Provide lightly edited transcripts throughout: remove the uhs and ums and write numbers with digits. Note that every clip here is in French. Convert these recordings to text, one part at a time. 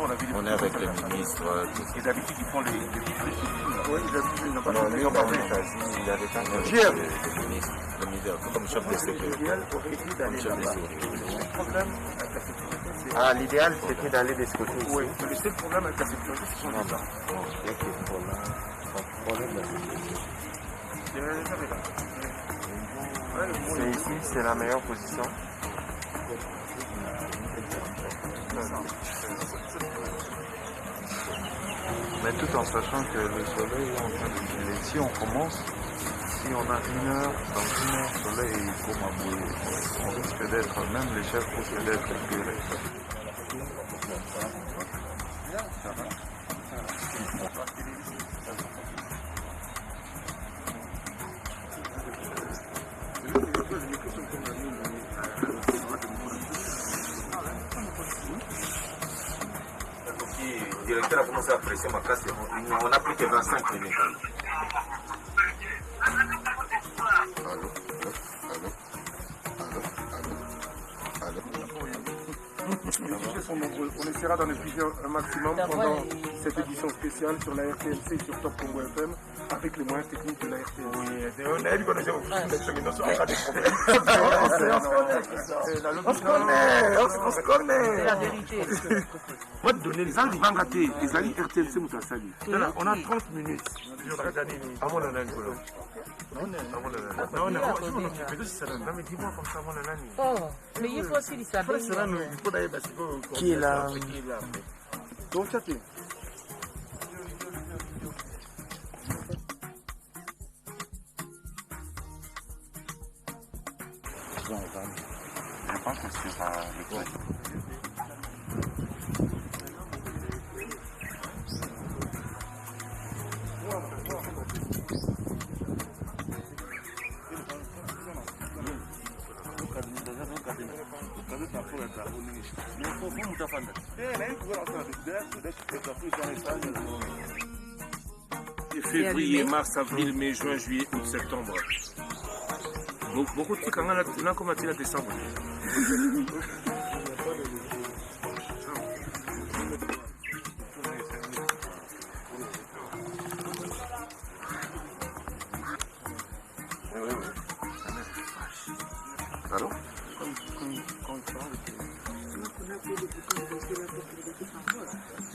On est avec les ministres. Et d'habitude, ils font les petites récipes. Oui, ils n'ont pas Non, lui, fait. il avait quand même le ministre, comme chef de sécurité. L'idéal aurait été d'aller là-bas. Le problème avec la sécurité, c'est... Ah, l'idéal, c'était d'aller de ce côté ici. Oui, mais le seul problème avec la sécurité, ce sont les armes. C'est ici, c'est la meilleure position. Mais tout en sachant que le soleil est en train de filer. Si on commence, si on a une heure, dans une heure, le soleil il commence à bouillir. On risque d'être, même les chefs risquent d'être expirés. Le directeur a commencé à presser ma casse. On n'a plus que 25 minutes. Les sont nombreux. On essaiera d'en expliquer un maximum pendant cette édition spéciale sur la RTNC et sur Top Congo FM avec les moyens techniques de la RTNC. Oui, on a dit qu'on était au On se connaît. C'est la vérité. Moi, te donner les alliés Vangate, les alliés RTNC Moutasali. On a 30 minutes. À mon ananas. Non, Oh, mais il faut aussi savoir. Qui est là? Donc, ça fait. Je pense que c'est pas le président. Février, mars, avril, mai, juin, juillet, août, septembre. Beaucoup de trucs, on a commencé à décembre. Allô?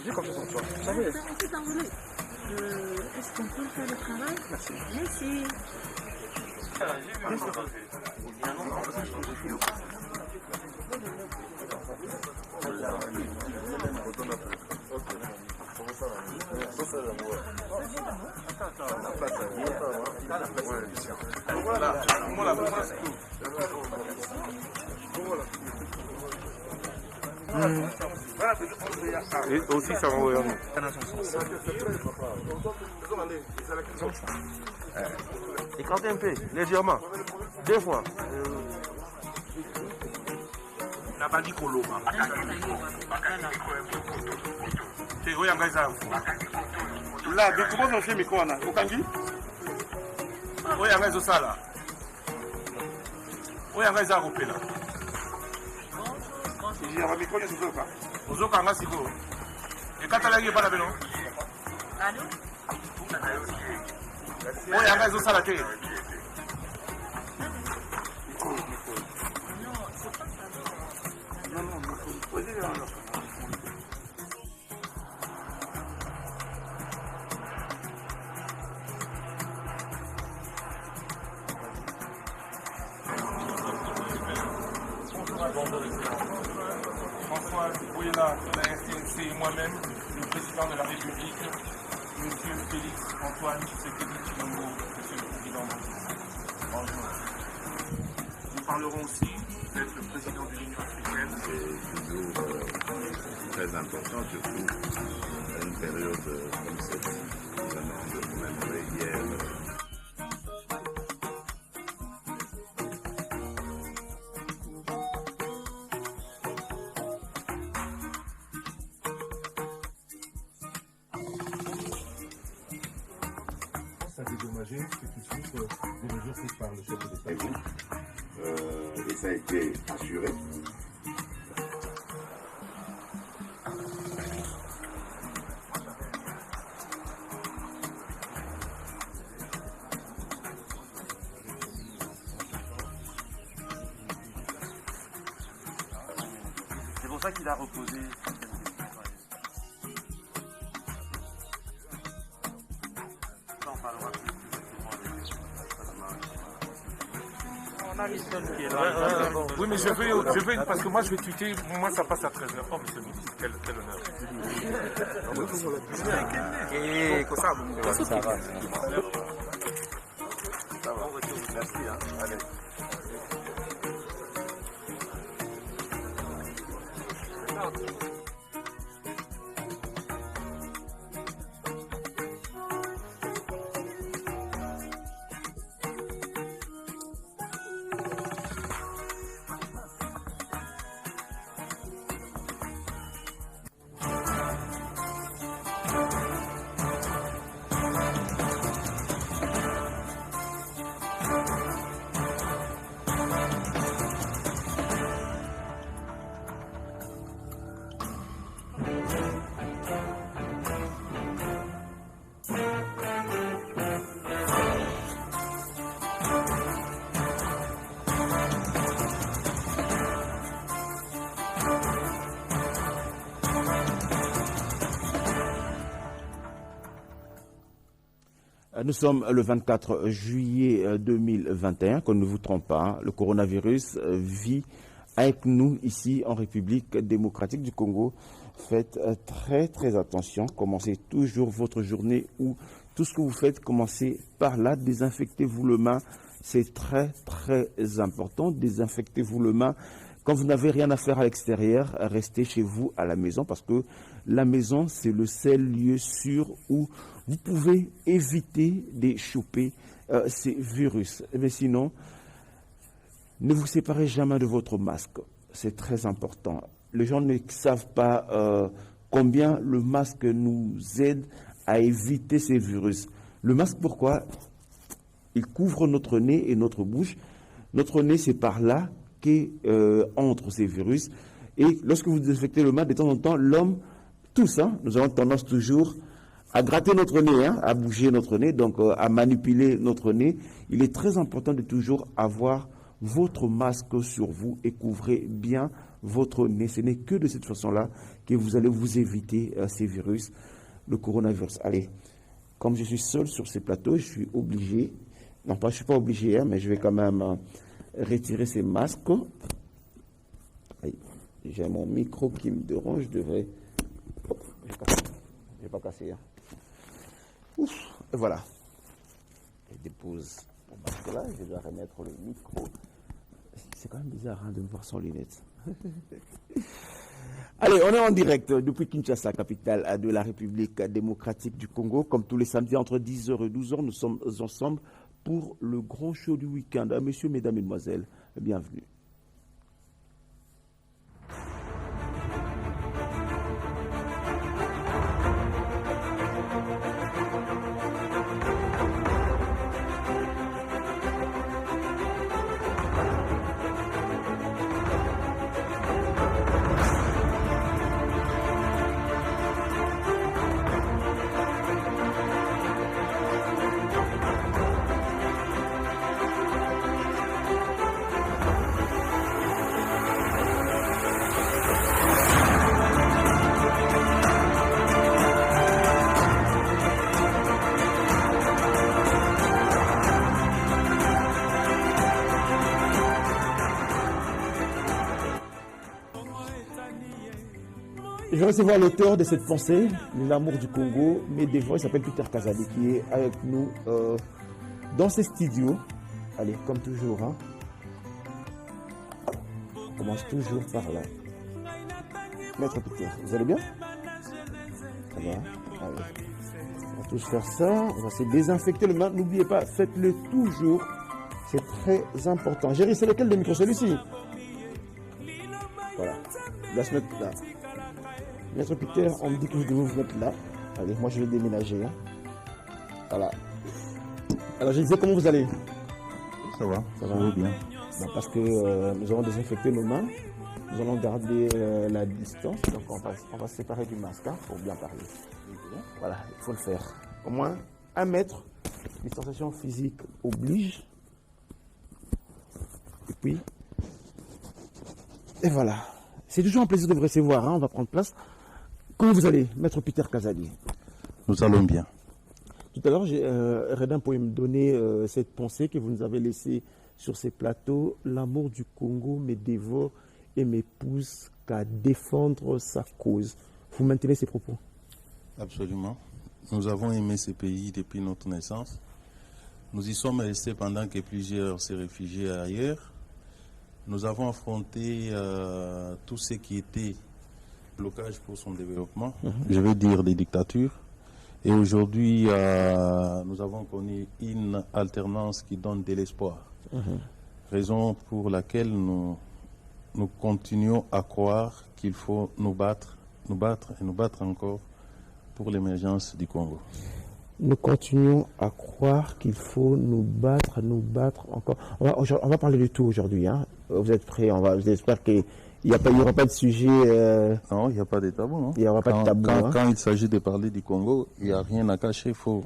J'ai confiance en toi. Ça va. Est-ce qu'on peut faire le travail? Merci. Et aussi, ça va voyager. Écartez un peu, légèrement. 2 fois. Nabandi Koloma. Te oyanga eza Là, de comment on fait micro là? Okangi? oyanga ezosala oyanga eza kopela Il y a un micro qui se fait pas. ozokanga sikoyo ekatalaki ebana bino oyanga ezosala te François Bouéla de la RTNC et moi-même, le président de la République, Monsieur Félix Antoine Tshisekedi Tshilombo, Monsieur le Président. Bonjour. Nous parlerons aussi d'être le président de l'Union africaine. C'est toujours très important, surtout dans une période comme celle-ci. Nous venons de commémorer hier. Ça dédommager ce qui souffre des mesures prises par le chef de l'État. Et ça a été assuré. pour ça qu'il a reposé. On parlera plus on a Liston qui est là. Oui, mais je vais, parce que moi je vais tweeter, moi ça passe à 13h. Oh, monsieur le ministre, quel honneur. Et comme ça, ça va. Bon retour, merci. Allez. Nous sommes le 24 juillet 2021, qu'on ne vous trompe pas, le coronavirus vit avec nous ici en République démocratique du Congo. Faites très attention, commencez toujours votre journée ou tout ce que vous faites, commencez par là, désinfectez-vous les mains, c'est très important, désinfectez-vous les mains. Quand vous n'avez rien à faire à l'extérieur, restez chez vous à la maison parce que la maison, c'est le seul lieu sûr où vous pouvez éviter de choper ces virus. Mais sinon, ne vous séparez jamais de votre masque. C'est très important. Les gens ne savent pas combien le masque nous aide à éviter ces virus. Le masque, pourquoi? Il couvre notre nez et notre bouche. Notre nez, c'est par là qu'entrent ces virus. Et lorsque vous désinfectez le masque, de temps en temps, l'homme, tous, nous avons tendance toujours à gratter notre nez, à bouger notre nez, donc à manipuler notre nez. Il est très important de toujours avoir votre masque sur vous et couvrez bien votre nez. Ce n'est que de cette façon-là que vous allez vous éviter ces virus, le coronavirus. Allez, comme je suis seul sur ces plateaux, je suis obligé, non pas, je ne suis pas obligé, mais je vais quand même retirer ces masques. J'ai mon micro qui me dérange, je devrais... Hop, je n'ai pas cassé. Ouf, et voilà. Je dépose mon masque là, je dois remettre le micro. C'est quand même bizarre de me voir sans lunettes. Allez, on est en direct depuis Kinshasa, capitale de la République démocratique du Congo. Comme tous les samedis entre 10h et 12h, nous sommes ensemble pour le grand show du week-end. Messieurs, mesdames, mesdemoiselles, bienvenue. Je vais recevoir l'auteur de cette pensée, l'amour du Congo, mais des fois il s'appelle Peter Kazali, qui est avec nous dans ces studios. Allez, comme toujours, on commence toujours par là. Maître Peter, vous allez bien? Ça va? Allez. On va tous faire ça, on va se désinfecter le main. N'oubliez pas, faites-le toujours, c'est très important. Géry, c'est lequel des micros? Celui-ci? Voilà, il va se mettre là. Maître Peter, on me dit que je devais vous mettre là. Allez, moi je vais déménager. Voilà. Alors je disais, comment vous allez? Ça va, ça va bien. Bon, parce que nous allons désinfecter nos mains. Nous allons garder la distance. Donc on va se séparer du masque pour bien parler. Voilà, il faut le faire. Au moins 1 mètre. Distanciation physique oblige. Et puis, et voilà. C'est toujours un plaisir de vous recevoir, hein. On va prendre place. Comment vous allez, Maître Peter Kazadi? Nous allons bien. Tout à l'heure, Redin pouvait me donner cette pensée que vous nous avez laissée sur ces plateaux. L'amour du Congo me dévore et me pousse qu'à défendre sa cause. Vous maintenez ces propos? Absolument. Nous avons aimé ce pays depuis notre naissance. Nous y sommes restés pendant que plusieurs se réfugiaient ailleurs. Nous avons affronté tout ce qui était blocage pour son développement, je veux dire des dictatures. Et aujourd'hui, nous avons connu une alternance qui donne de l'espoir. Raison pour laquelle nous continuons à croire qu'il faut nous battre et nous battre encore pour l'émergence du Congo. Nous continuons à croire qu'il faut nous battre encore. On va parler du tout aujourd'hui. Hein. Vous êtes prêts? J'espère qu'il n'y aura pas de sujet. Non, il n'y a pas de tabou. Non? Il n'y aura pas de tabou. Quand il s'agit de parler du Congo, il n'y a rien à cacher. Il faut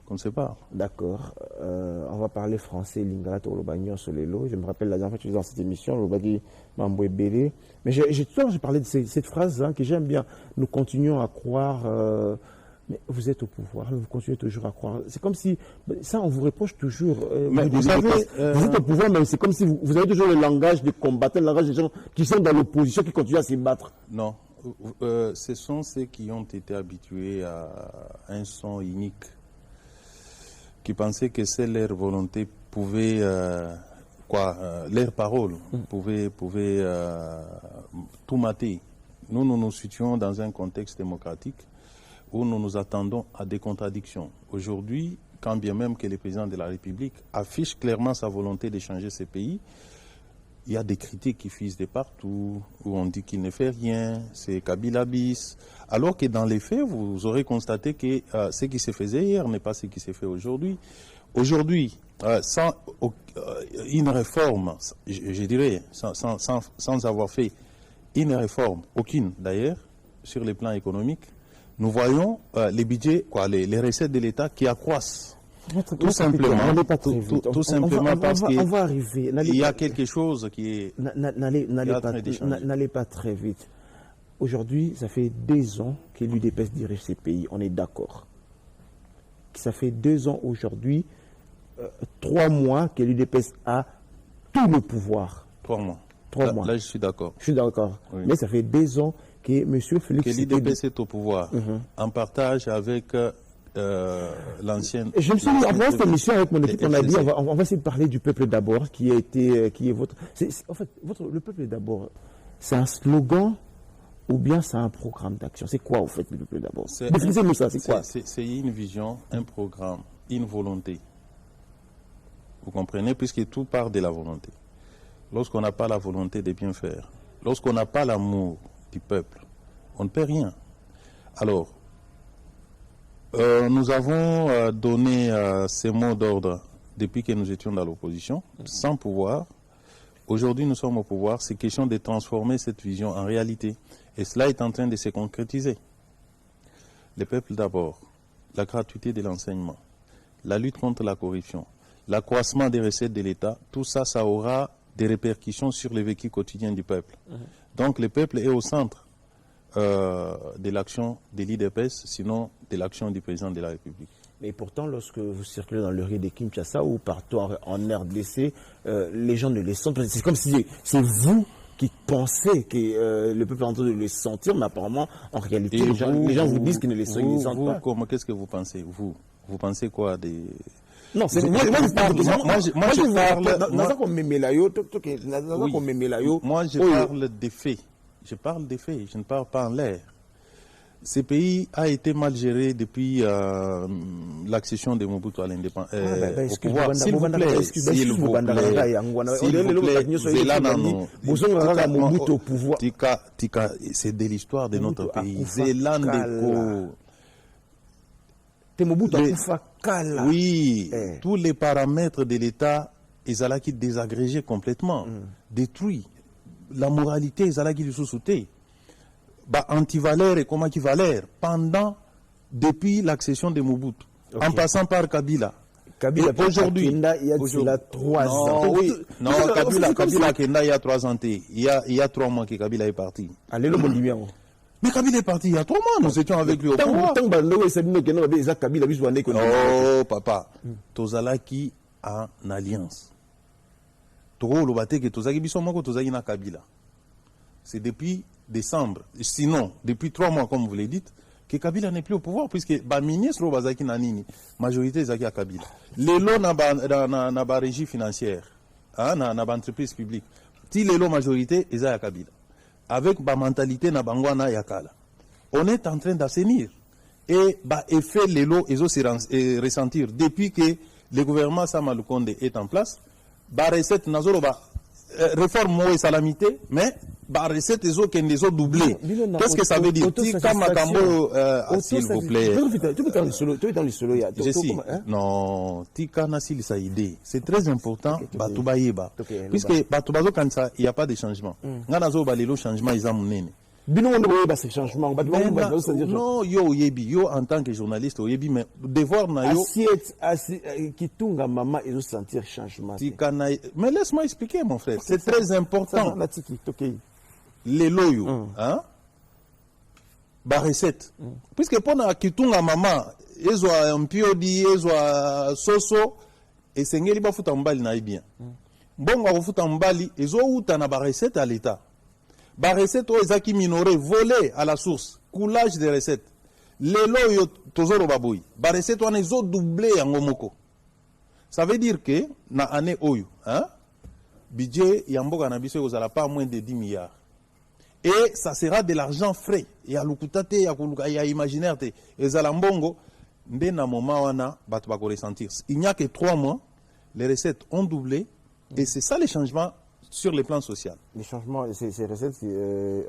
qu'on se parle. D'accord. On va parler français, lingala, tolobagnon, solelo. Je me rappelle la dernière fois que je faisais dans cette émission, l'obagi Mamboué Bélé. Mais j'ai parlé de cette phrase hein, que j'aime bien. Nous continuons à croire. Mais vous êtes au pouvoir, vous continuez toujours à croire. C'est comme si, ça on vous reproche toujours. Mais vous savez, vous êtes au pouvoir, mais c'est comme si vous avez toujours le langage des combattants, le langage des gens qui sont dans l'opposition, qui continuent à se battre. Non, ce sont ceux qui ont été habitués à un son unique, qui pensaient que c'est leur volonté pouvait, leur parole pouvait tout mater. Nous nous situons dans un contexte démocratique où nous nous attendons à des contradictions. Aujourd'hui, quand bien même que le président de la République affiche clairement sa volonté de changer ce pays, il y a des critiques qui fusent de partout, où on dit qu'il ne fait rien, c'est Kabila bis, alors que dans les faits, vous aurez constaté que ce qui se faisait hier n'est pas ce qui se fait aujourd'hui. Aujourd'hui, sans une réforme, je dirais, sans avoir fait une réforme, aucune d'ailleurs, sur les plans économiques, nous voyons les budgets, les recettes de l'État qui accroissent. Tout simplement, tout simplement parce qu'il y a quelque chose qui est... N'allez pas très vite. Aujourd'hui, ça fait 2 ans que l'UDPS dirige ces pays, on est d'accord. Ça fait 2 ans aujourd'hui, 3 mois que l'UDPS a tout le pouvoir. 3 mois. 3 mois. Là, je suis d'accord. Je suis d'accord. Oui. Mais ça fait 2 ans que M. Félix... Que l'UDPS est au pouvoir, en partage avec l'ancienne... Je me suis dit, avant cette émission avec mon équipe, on a dit, on va essayer de parler du peuple d'abord, qui est votre... En fait, le peuple d'abord, c'est un slogan ou bien c'est un programme d'action? C'est quoi, au fait, le peuple d'abord? Définissez-nous ça, c'est quoi? C'est une vision, un programme, une volonté. Vous comprenez? Puisque tout part de la volonté. Lorsqu'on n'a pas la volonté de bien faire, lorsqu'on n'a pas l'amour du peuple, on ne peut rien. Alors, nous avons donné ces mots d'ordre depuis que nous étions dans l'opposition, sans pouvoir. Aujourd'hui, nous sommes au pouvoir. C'est question de transformer cette vision en réalité. Et cela est en train de se concrétiser. Le peuple d'abord, la gratuité de l'enseignement, la lutte contre la corruption, l'accroissement des recettes de l'État, tout ça, ça aura des répercussions sur le vécu quotidien du peuple. Donc le peuple est au centre de l'action de l'UDPS, sinon de l'action du président de la République. Mais pourtant, lorsque vous circulez dans le riz de Kinshasa ou partout en RDC, les gens ne les sentent pas. C'est comme si c'est vous qui pensez que le peuple est en train de le sentir, mais apparemment, en réalité, les gens vous disent qu'ils ne les sentent pas. Qu'est-ce que vous pensez? Vous pensez quoi des... Non, c'est moi je parle. Moi, je parle des faits. Je parle des faits, je ne parle pas en l'air. Ce pays a été mal géré depuis l'accession de Mobutu à l'indépendance. Au pouvoir. S'il vous plaît, c'est de l'histoire de notre pays. Oui, tous les paramètres de l'État, ils allaient qui désagrégés complètement, détruits. La moralité, ils allaient qui le sous-souter. Anti-valeur et comme anti-valeur, depuis l'accession de Mobutu, en passant par Kabila. Kabila aujourd'hui, il y a 3 ans. Non, oui. Non, Kabila Kenda il y a 3 ans. Il y a 3 mois que Kabila est parti. Allez, le bon bien. Mais Kabila est parti il y a 3 mois. Nous étions avec lui au pouvoir. Oh, papa. Tozalaki en alliance. Toro Lobate que Tozaki Bisomoko Tozaki na Kabila. C'est depuis décembre. Sinon, depuis 3 mois, comme vous l'avez dit, que Kabila n'est plus au pouvoir, puisque ba ministre Bazaki Nanini, majorité Zaki à Kabila. Les lots na ba régie financière, na ba entreprise publique. Si les lots majorité, ils à Kabila. Avec ba mentalité na bangwana yakala. On est en train d'assainir. Et ba effet les lots, ils aussi ressentir. Depuis que le gouvernement Samalukonde est en place, ba recette nazolo ba réforme moi salamité, mais bah recette les autres qui ont doublé. Qu'est-ce que ça veut dire? Tika Makambo, s'il vous plaît. Je sais. Non, Tika Nasil Saïdé. C'est très important. Batoubaïba. Puisque Batoubazo quand ça, il n'y a pas de changement. Nganazo balelo changement ils ont mené. Non, yo en tant que journaliste, mais devoir na yo. Qui tunga maman ils ont sentir changement. Mais laisse-moi expliquer mon frère. C'est très important. Les loyaux, hein? Ba recette. Puisque pendant kitunga mama, ezwa mpiodi, ezwa soso, et sengeli ba futa mbali na bien. Bon wa futa mbali, ezo uta na ba recette à l'état. Ba recette o ezaki minoré, volé à la source, coulage des recettes. Les loyaux tozoro baboui. Ba recette wana ezo doublé en ngomoko. Ça veut dire que na année oyo, hein? Budget yamboka na biso ozala pas moins de 10 milliards. Et ça sera de l'argent frais. Il y a l'ukutate, il y a imaginaire. Et Zalambongo, dès un moment, on a ressentir. Il n'y a que 3 mois, les recettes ont doublé. Et c'est ça les changements sur le plan social. Les changements, ces recettes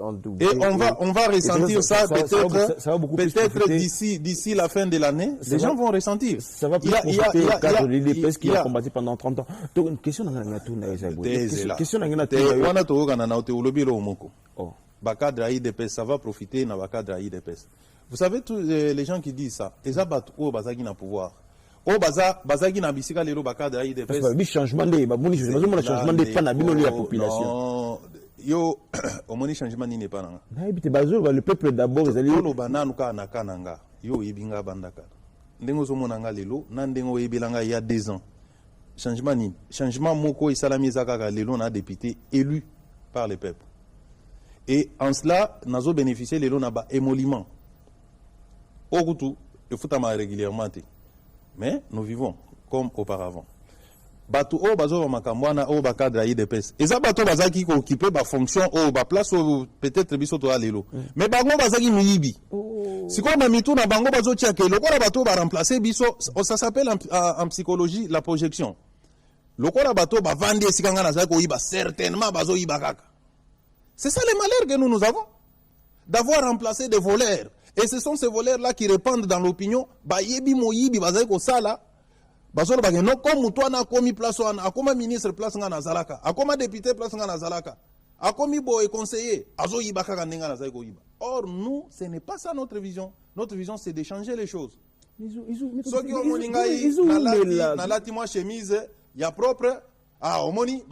ont doublé. Et on va ressentir ça peut-être d'ici la fin de l'année. Les gens vont ressentir. Ça va plus profiter au cadre de l'IDPS qui a combattu pendant 30 ans. Donc, une question dans la Bakadra IDPS, ça va profiter dans Bakadra IDPS. Vous savez, tous les gens qui disent ça, ils abattent au Bazagi na pouvoir. Au Bazagi na bisika lelo Bakadra IDPS. Le changement des la population. Non, yo, au moins changement n'est pas là. Le peuple d'abord, ils allaient. Yo bananu ka na kananga. Yo ibinga bandaka. Ndengo zo monanga lelo, nandengo ebelanga il y a 2 ans. Changement moko isalami zakaka lelo na député élu par le peuple. Et en cela, nous avons bénéficié de l'ONABA émolument. Au Goutou, il faut régulièrement. Mais nous vivons comme auparavant. Batou o bazo makambwana o bakadra IDPS. Et ça bato bazaki ko occupé ba fonction o ba place ou peut-être biso to alelo. Mais bango bazaki miyibi. Si quoi na mitu na bango bazo tia ke lokola bato ba remplacer biso, ça s'appelle en psychologie la projection. Lokola bato ba vandi esikanga na zako yiba certainement bazo yiba kaka. C'est ça le malheur que nous avons, d'avoir remplacé des voleurs. Et ce sont ces voleurs-là qui répandent dans l'opinion, bah yebi moyibi bazai ko sala, bazolo bagé non comme toi na komi place wana, akoma ministre place nga na zalaka, akoma député place nga na zalaka, akomi boy conseiller, azo yiba kaka nenga na zai ko yiba. Or nous, ce n'est pas ça notre vision. Notre vision c'est d'échanger les choses. Ceux qui ont moningai na lati moi chemise, ya propre. Ah, au moni,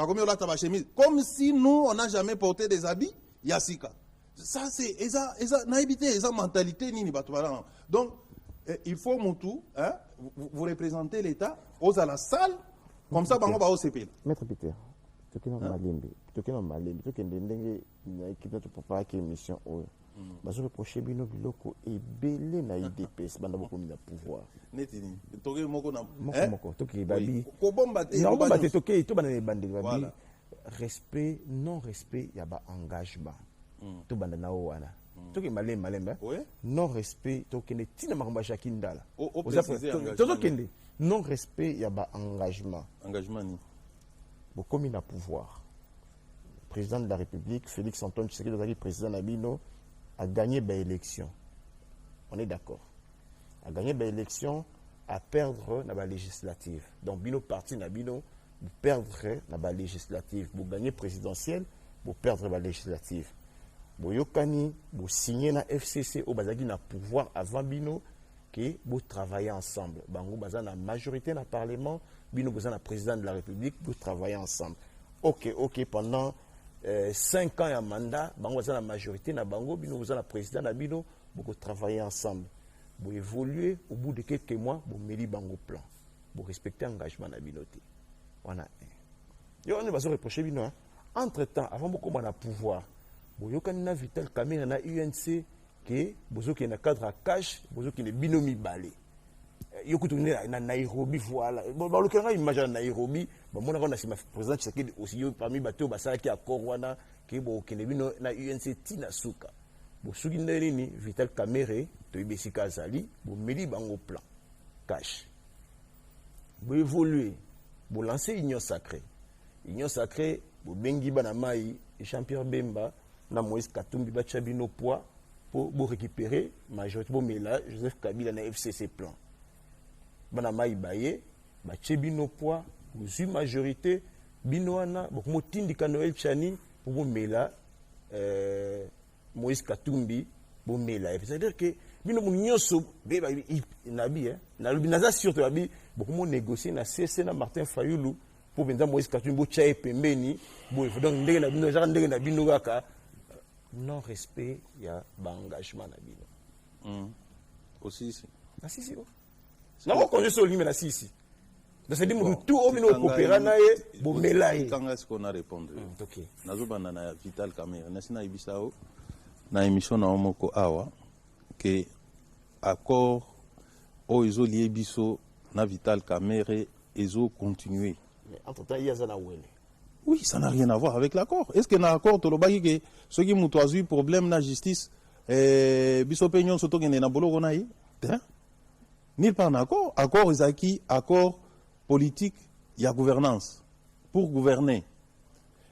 chemise. Comme si nous, on n'a jamais porté des habits, Yassika. Ça, c'est, esa mentalité, nini, donc, il faut, Moutou, hein, vous représentez l'État, aux à la salle, comme ça, bango ba au CP. Maître Peter, tu es dans Malembe, tu es dans émission. Bazo reprocher bino biloko ebele na IDPS banda boko mina pouvoir netini toke moko na moko toke babi ko bomba te toke to bana bande babi respect non respect ya ba engagement to banda na wana toke malemba non respect toke ne tina makamba shakindala to kende non respect ya ba engagement ni boko mina pouvoir président de la République Félix Antoine Tshisekedi président Nabino a gagné l'élection. On est d'accord. A gagné l'élection, à perdre la législative. Donc, Bino parti na Bino, vous perdre la législative. Vous gagnez présidentielle, vous perdre la législative. Vous yokani, vous signez na FCC au Bazagi na pouvoir avant Bino, que vous travaillez ensemble. Bango baza na majorité dans le Parlement, bino baza na président de la République, vous travaillez ensemble. Ok, pendant 5 ans ya mandat, bango baza na majorité na bango, bino baza na président na bino, vous travaillez ensemble. Vous évoluez au bout de quelques mois, vous mettez bango plan. Vous respectez l'engagement na binoté. Voilà. Yo on va se reprocher bino hein. Entre-temps, avant beaucoup de pouvoir, vous avez Vital Kamerhe na UNC que vous avez un cadre à cash, vous avez un binomi balé. Vous avez na Nairobi, voilà. Bon, le cas imagine Nairobi, bon, mon avons na président Tshisekedi aussi parmi les bateaux basala qui a Korwana, que vous avez bino na UNC Tina Suka. Vous avez Vital Kamerhe, to ibesika zali, vous mettez bango plan cash. Vous évoluez, vous lancez Union Sacrée. Union Sacrée, vous bengi banamai et Jean-Pierre Bemba, na Moïse Katumbi bachabino poids pour récupérer majorité pour Mela Joseph Kabila na FCC plan. Banamai baye, bachabino poids, vous majorité binoana, bon motindi Noël Chani pour Mela Moïse Katumbi pour Mela. C'est-à-dire que bino munyoso beba nabi na lubinaza surtout abi beaucoup négocier na CC na Martin Fayulu pour venir Moïse Katumbi tchaye pembeni donc ndenge na bino ndenge na bino kaka non respect ya engagement na bino aussi ici si na ko konje so limé na si dans ce dit tout au mino coopérer na ye bo melaye quand est-ce qu'on a répondu OK nazo banda na Vital Kamerhe na sina ibisao na émission na omoko awa que accord o izo lié biso na Vital Kamerhe izo continuer. Mais entre-temps, il y a ça. Oui, ça n'a rien à voir avec l'accord. Est-ce que dans l'accord, tu as dit que ceux qui ont eu problème dans la justice, biso peignon soto gene na bolo gonaï, ni pas un accord. Accord is acquis, accord politique, il y a gouvernance pour gouverner.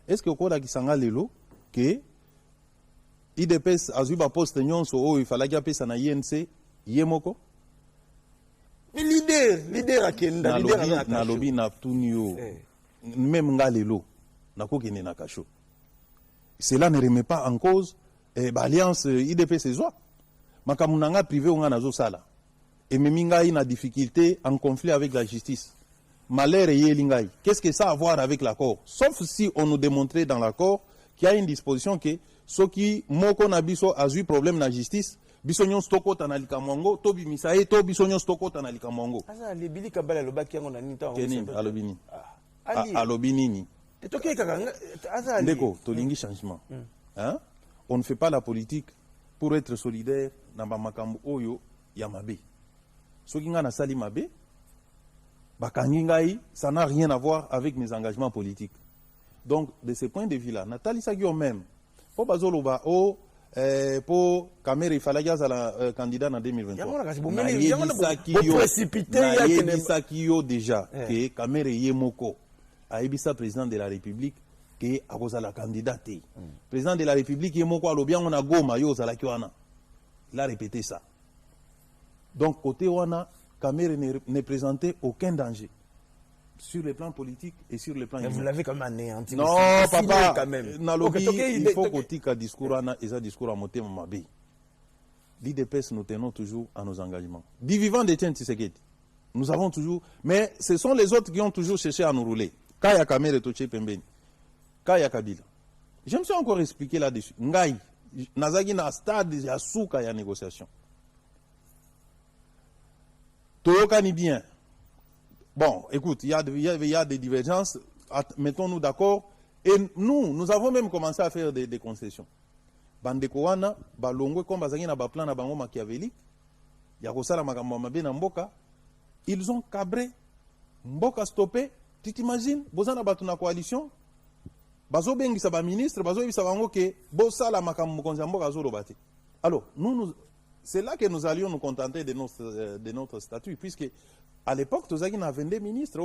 Est-ce que au qui sanga lelo que IDPS azuba poste nyon so o il fallait que ça na INC yemoko? Leader akenda na lobby na tunio même ngalelo na ko kene na kacho. Cela ne remet pas en cause l'alliance IDP Césois. Makamunanga privé on a sala. Et meminga ina difficulté en conflit avec la justice. Malheur et yelingai. Qu'est-ce que ça a à voir avec l'accord? Sauf si on nous démontrait dans l'accord qu'il y a une disposition que ceux qui moko na biso a eu problème na justice bisonyon stoko tanalika mongo to bimisaye to bisonyon stoko tanalika mongo asa le bili kabala lobaki yango na nita kenini alobini alobini et to keka asa ndeko to lingi changement hein on ne fait pas la politique pour être solidaire na ba makambo oyo ya mabe soki nga na sali mabe bakangi ngai ça n'a rien à voir avec mes engagements politiques donc de ce point de vue là Nathalie Sagio même po bazoloba o pour Kamerhe il fallait qu'il la candidat en 2023. Il déjà que Kamerhe Yemoko a ebisa président de la République que a cause la candidate. Président de la République Yemoko a bien on a goma yo zala kiwana. Il a répété ça. Donc côté wana Kamerhe ne présentait aucun danger sur le plan politique et sur le plan humain. Vous l'avez quand même anéanti. Non, papa, quand même. Il faut qu'on ait un discours et un discours à monter mon mabi. L'IDPS, nous tenons toujours à nos engagements. Du vivant de Tien Tshisekedi, nous avons toujours... Mais ce sont les autres qui ont toujours cherché à nous rouler. Kaya Kamerhe Toche Pembeni, Kaya Kabila. Je me suis encore expliqué là-dessus. Ngai, Nazagi na stade ya souka ya négociation. Toyokani bien. Bon, écoute, il y a des divergences, mettons-nous d'accord, et nous avons même commencé à faire des concessions. Bandeko wana, balongwe comme bazangi na ba plan na bango machiavélique, ya kosala makambo mabe na mboka, ils ont cabré, mboka stoppé, tu t'imagines, bozana batu na coalition, bazo bengisa ba ministre, bazo yebisa bango ke bosala makambo mokonzi mboka zo lobate. Alors, c'est là que nous allions nous contenter de notre statut, puisque à l'époque, tous les 22 ministres,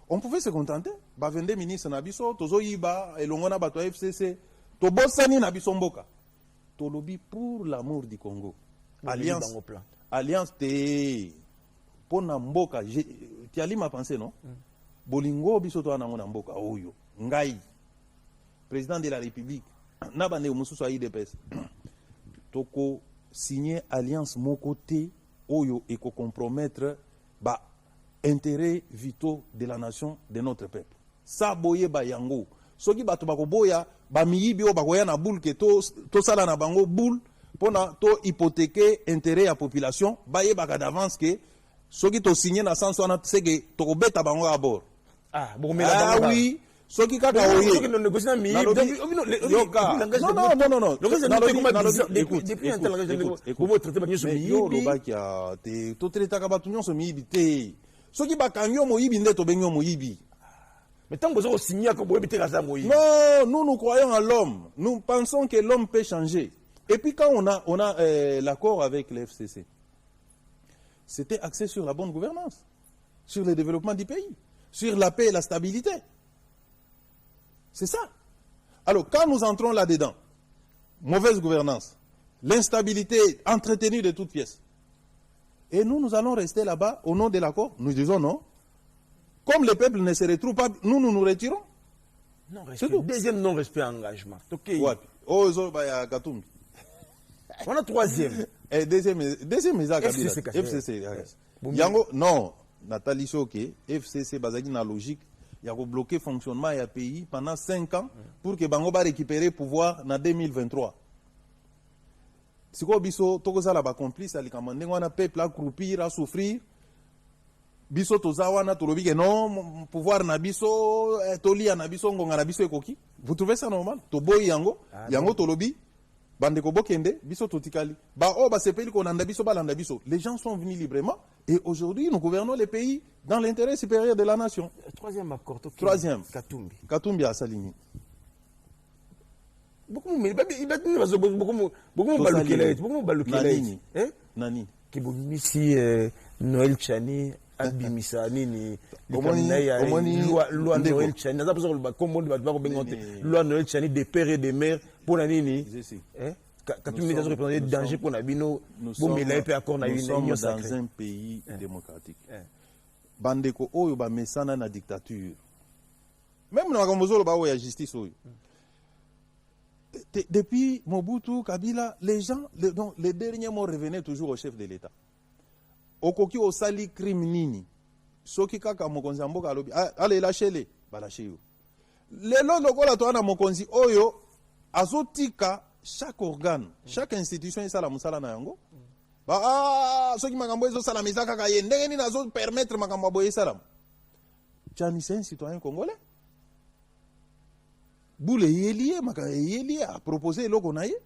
on pouvait se contenter. 22 ministres, nabiso, tozo iba, elongona bato FCC, to bossani nabiso mboka. To lobby pour l'amour du Congo. Alliance te pona mboka. Tu as ma pensée, non? Bolingo biso to anango na mboka oyo. Ngai, président de la République, nabande mususu IDPS. Toko signer alliance mon côté oyo et compromettre ba intérêts vitaux de la nation, de notre peuple. Ça boye ba yango. Soki bato bako boya ba miyibi o bakoya na boule ke to sala na bango boule pona to hypothéquer intérêt à population baye baka d'avance que soki to signer na sens wana c'est que to ko beta bango à bord. Ah bon mais là oui. Soki kaka oye. Soki no négocier mi. Non. To traiter ka batu nyonso miyibi te. Soki bakanyo moyibi nde to benyo moyibi. Mais tant que vous signez, non, nous croyons à l'homme. Nous pensons que l'homme peut changer. Et puis quand on a l'accord avec le FCC, c'était axé sur la bonne gouvernance, sur le développement du pays, sur la paix et la stabilité. C'est ça. Alors quand nous entrons là-dedans, mauvaise gouvernance, l'instabilité entretenue de toutes pièces, et nous allons rester là-bas au nom de l'accord, nous disons non. Comme le peuple ne se retrouve pas, nous nous retirons. Deuxième non-respect engagement. On a troisième. Deuxième FCC. Yango, non, Nathalie Choké, FCC, basé dans la logique, il y a bloqué le fonctionnement du pays pendant 5 ans pour que Bango va récupérer le pouvoir en 2023. Si vous avez un complice, on a peuple à croupir, à souffrir. Biso tozawana tolobi que non pouvoir na biso tolia na biso ngonga na biso ekoki. Vous trouvez ça normal? To boy yango yango tolobi bande ko bokende biso totikali ba o ba sepeli ko nanda biso ba landa biso. Les gens sont venus librement et aujourd'hui nous gouvernons les pays dans l'intérêt supérieur de la nation. Troisième accord. Troisième. Katumbi a Salini. Beaucoup Nani. Kibumisi Noël Chani abimisa nini loi Noël Chani naza posa ba kombo ba ba bengote loi Noël Chani des pères et des mères pour la nini quand tu me dis représenter danger pour na bino bon mais là peut accord na une union sacrée dans un pays démocratique bandeko oyo ba mesana na dictature même na komozolo ba oya justice oyo depuis Mobutu Kabila les gens les derniers mots revenaient toujours au chef de l'État. Okoki osali crime nini soki kaka mokonzi mboka alobi allez lâchez-les ba lâcher yo lelo lokola to na mokonzi oyo azotika chaque organe chaque institution isala musala na yango ba soki makambo ezo sala misaka ka ye ndenge nini azo permettre makambo boye sala Tchani c'est un citoyen congolais boule yelié maka yelié a proposé loko na ye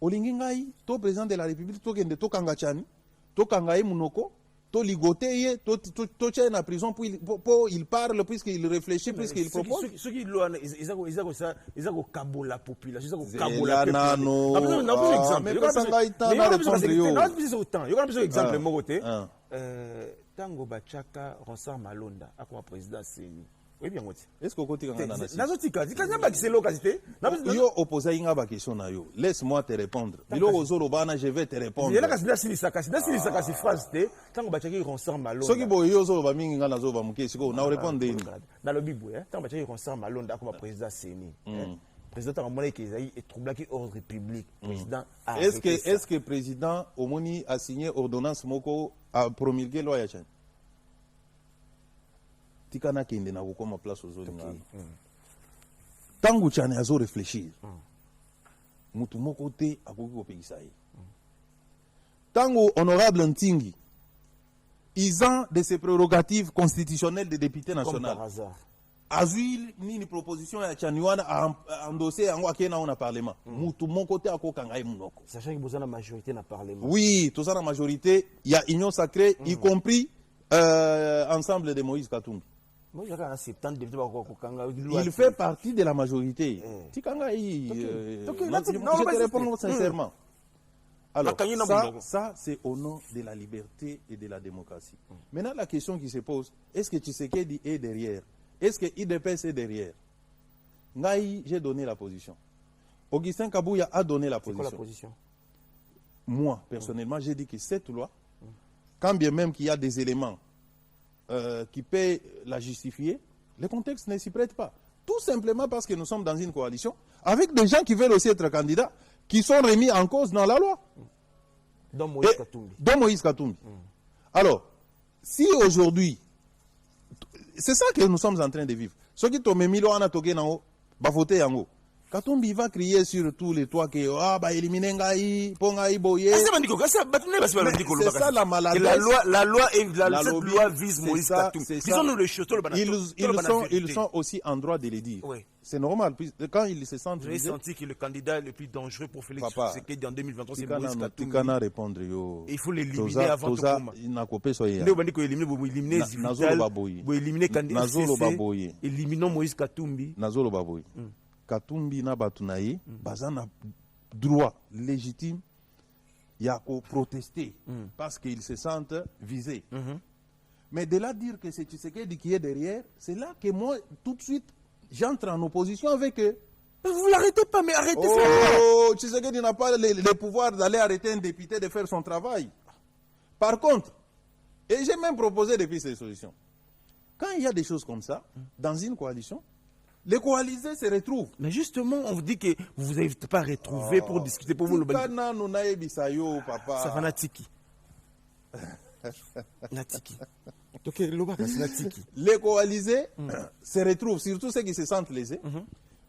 olingi ngai to président de la république to kende to kanga Tchani to kangaye munoko to ligoté to tient en prison pour il parle puisqu'il réfléchit puisqu'il propose ceux qui loi ils ont kabola la population ils ont kabola exemple mon côté tango bachaka Ronsard Malonda comme président CENI. Oui bien ngoti. Est-ce que côté ngana na nazotika dikanya ba kiselo kasité yo opposé inga ba question na yo laisse-moi te répondre bilo ozolo bana je vais te répondre yela kasida silisa kasi phrase te tango bachaki Ronsard Malonda soki boyo yo ozolo ba mingi ngana zo ba mukesi ko na répondre ni dans le bibo tango bachaki Ronsard Malonda comme président CENI président amona ke ezai et troublaki ordre public président est-ce que président Omoni a signé ordonnance moko a promulgué loi ya Tchani tikana kende na kokoma place aux ngana tangu Tchani azo réfléchir mutu moko te akoki kopekisa ye tangu honorable Ntingi isant de ses prérogatives constitutionnelles de député national azui nini proposition ya Tchani wana a endossé yango akena na parlement mutu moko te akokanga ye munoko sachant que vous avez la majorité na parlement oui tous la majorité il y a union sacrée y compris ensemble de Moïse Katumbi. Il fait partie de la majorité. Je te réponds sincèrement. Alors, ça c'est au nom de la liberté et de la démocratie. Maintenant, la question qui se pose, est-ce que Tshisekedi est derrière? Est-ce que IDPS est derrière? Ngaï, j'ai donné la position. Augustin Kabouya a donné la position. C'est quoi la position? Moi, personnellement, j'ai dit que cette loi, quand bien même qu'il y a des éléments qui peut la justifier, le contexte ne s'y prête pas. Tout simplement parce que nous sommes dans une coalition avec des gens qui veulent aussi être candidats. qui sont remis en cause dans la loi. Dans Moïse Katumbi. Dans Moïse Katumbi. Alors, si aujourd'hui, c'est ça que nous sommes en train de vivre. Ceux qui t'ont mis là, on a voté en haut. Katumbi va crier sur tous les toits que éliminer Ngaï, Pongaï Boye. C'est ça la maladie. La loi vise Moïse Katumbi. Disons-nous le château. Ils sont aussi en droit de le dire. Oui. C'est normal. Quand ils se sentent. J'ai senti que le candidat le plus dangereux pour Félix Tshisekedi en 2023, c'est Moïse Katumbi. Répondre. Il faut l'éliminer avant tout. Il n'a coupé ça. Il faut éliminer éliminons Moïse Katumbi. Nazolo Baboy. Katumbi na batunaye, bazana droit légitime, il y a qu'à protester parce qu'ils se sentent visés. Mais de là dire que c'est Tshisekedi qui est derrière, c'est là que moi, tout de suite, j'entre en opposition avec eux. Mais vous l'arrêtez pas, mais arrêtez ça. Oh, Tshisekedi n'a pas le pouvoir d'aller arrêter un député de faire son travail. Par contre, et j'ai même proposé depuis ces solutions, quand il y a des choses comme ça, dans une coalition, les coalisés se retrouvent. Mais justement, on vous dit que vous vous avez pas retrouvé pour discuter pour vous le papa. Ça va Natiki. Natiki. Donc les coalisés se retrouvent, surtout ceux qui se sentent lésés.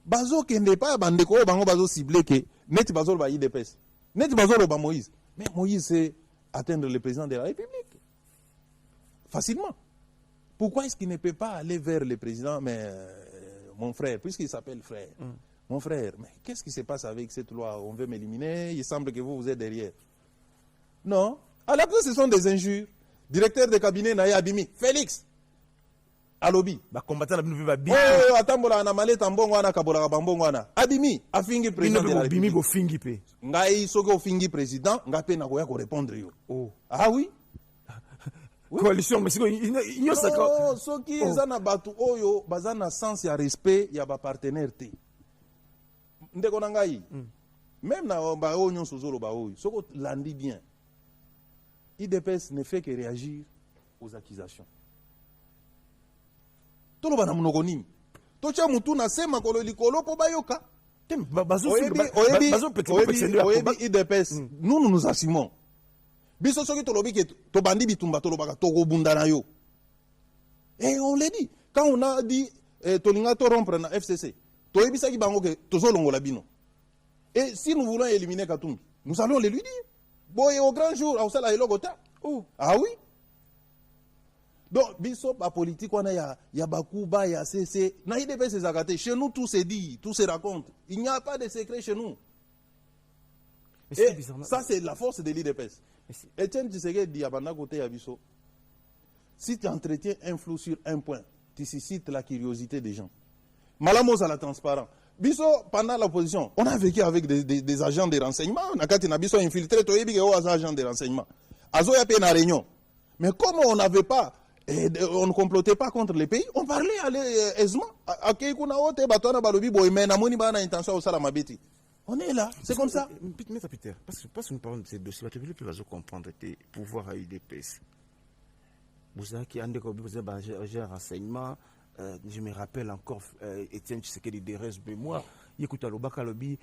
Bazo qui n'est pas bandeko, bazo ciblé que net bazo ba IDPS. Net bazo ba Moïse. Mais Moïse c'est atteindre le président de la République facilement. Pourquoi est-ce qu'il ne peut pas aller vers le président, mais mon frère, puisqu'il s'appelle frère, mon frère, mais qu'est-ce qui se passe avec cette loi? On veut m'éliminer, il semble que vous êtes derrière. Non. À la place, ce sont des injures. Directeur de cabinet Naya Abimi, Félix, Alobi. Combattant Abimi. Oh, atambola na maleta mbongo ana kabola bambongo ana. Abimi, afingi président de la République. Abimi fingi pe. Ngai soko fingi président, ngape na koya ko répondre yo. Oh. Ah oui? Coalition, mais c'est non, ceux qui ont battu oyo, bazana sens ya respect, ya ba partenaire te. Ndeko nangai. Même na ba onyo sozolo ba oyo, soko landi bien. IDPS ne fait que réagir aux accusations. Tolo bana munoko nini? Tocha mutu na sema kolo likolo po bayoka. Oyebi IDPS, nous nous assumons. Biso soki tolobi ke to bandi bitumba tolobaka to bunda na yo. Et on l'a dit quand on a dit tolinga to rompre na FCC. To yebisa ki bango ke tozo longola bino. Et si nous voulons éliminer Katumbi, nous allons le lui dire. Boy au grand jour au sala elogota. Oh, ah oui. Donc biso ba politique on a ya bakuba ya CC na IDP ses agaté. Chez nous tout se dit, tout se raconte. Il n'y a pas de secret chez nous. Et ça c'est la force de l'IDPS. Etienne Tshisekedi dit à Banda côté Abisso, si tu entretiens un flou sur un point, tu suscites la curiosité des gens. Malamos à la transparence. Bisso, pendant l'opposition, on a vécu avec des agents de renseignement. Nakati na Bisso infiltré, tu es agents de renseignement. Azo ya pe na réunion. Mais comme on n'avait pas, on ne complotait pas contre les pays, on parlait aisément. Akekuna ote batona balobi boyme na moni bana intention au sala mabeti. On est là, c'est comme ça. Peter, parce que nous parlons de ces dossiers, tu veux comprendre tes pouvoirs à UDPS. Vous avez qui avez un renseignement, je me rappelle encore, Etienne Tshisekedi de reste de moi, écoute à l'Obaka Lobby,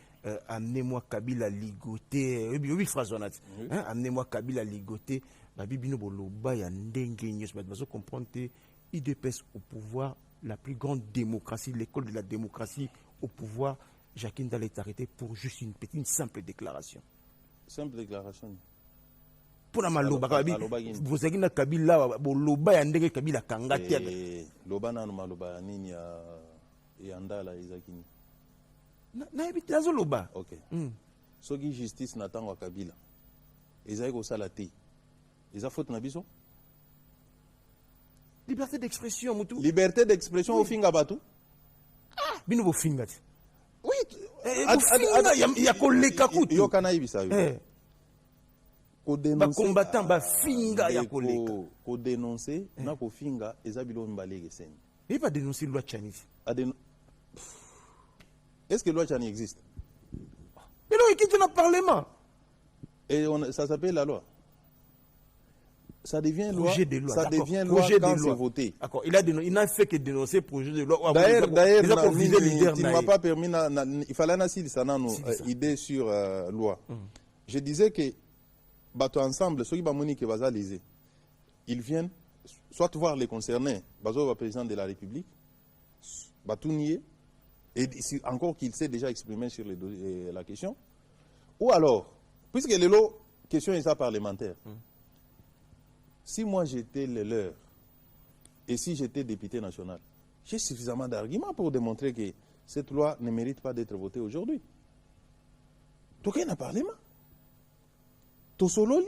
amenez-moi Kabila ligoté, oui, phrase honnête, amenez-moi Kabila ligoté, Babibino Boloba, ya ndenge nyos, mais vous comprendre UDPS au pouvoir, la plus grande démocratie, l'école de la démocratie au pouvoir. Jacqueline Dal est arrêté pour juste une simple déclaration. Simple déclaration. Pour la maloba, vous avez dit Kabila, Boloba, Yandege Kabila Kangati. Loba na maloba nini ya andala izakini. Na ebita zoloba. OK. Soki justice na tango Kabila. Ezai ko sala te. Eza faute na biso? Liberté d'expression mutu. Liberté d'expression au finga batu? Ah, bino bo finga. Oui, il y a koleka kutu. Yo kana ibisa yo. Ko dénoncer combattant ba finga ya koleka. Ko dénoncer na ko finga ezabilo mbalege sen. Il va dénoncer loi Tchani. Est-ce que loi Tchani existe? Mais non, il quitte le parlement. Et ça s'appelle la loi. Ça devient loi. Projet de loi. Ça D'accord. devient loi Projet quand de c'est loi. voté. D'accord. Il n'a fait que dénoncer projet de loi. D'ailleurs, leader. tu ne m'as pas permis. Il fallait une idée sur loi. Je disais que bateau ensemble, ceux qui vont monique et ils viennent soit voir les concernés, le président de la République, tout nier, et encore qu'il s'est déjà exprimé sur la question, ou alors, puisque les lots, question est ça parlementaire. Si moi j'étais le leur, et si j'étais député national, j'ai suffisamment d'arguments pour démontrer que cette loi ne mérite pas d'être votée aujourd'hui. Donc il y a un parlement. Tout solo,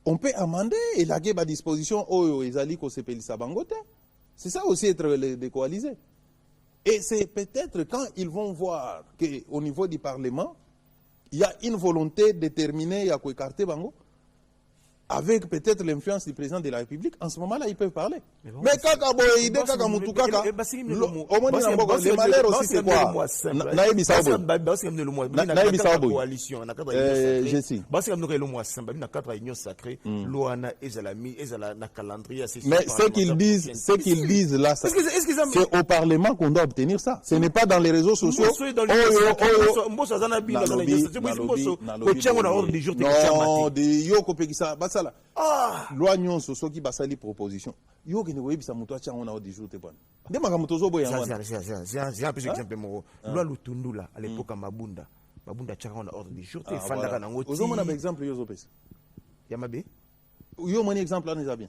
on peut amender et la à disposition aux Ezali qu'on s'appelle Sabangote. C'est ça aussi être décoalisé. Et c'est peut-être quand ils vont voir qu'au niveau du Parlement, il y a une volonté déterminée à écarter Bango, avec peut-être l'influence du président de la République, en ce moment-là, ils peuvent parler. Mais kaka boyide, kaka mutu kaka, les malheurs aussi, c'est quoi? Naïbi Saobo. Coalition. Je sais. Mais ce qu'ils disent là, c'est au Parlement qu'on doit obtenir ça. Ce n'est pas dans les réseaux sociaux. Loi nyonso soki basali proposition yo ke ne webisa mutu acha ngona odi jour te bwana nde makamuto zo boya ngwana c'est un peu exemple mo loi lutundula à l'époque mabunda chaka on a ordre du jour te fanda na ngoti ozo mona exemple yo zo pesa ya mabe yo moni exemple là déjà bien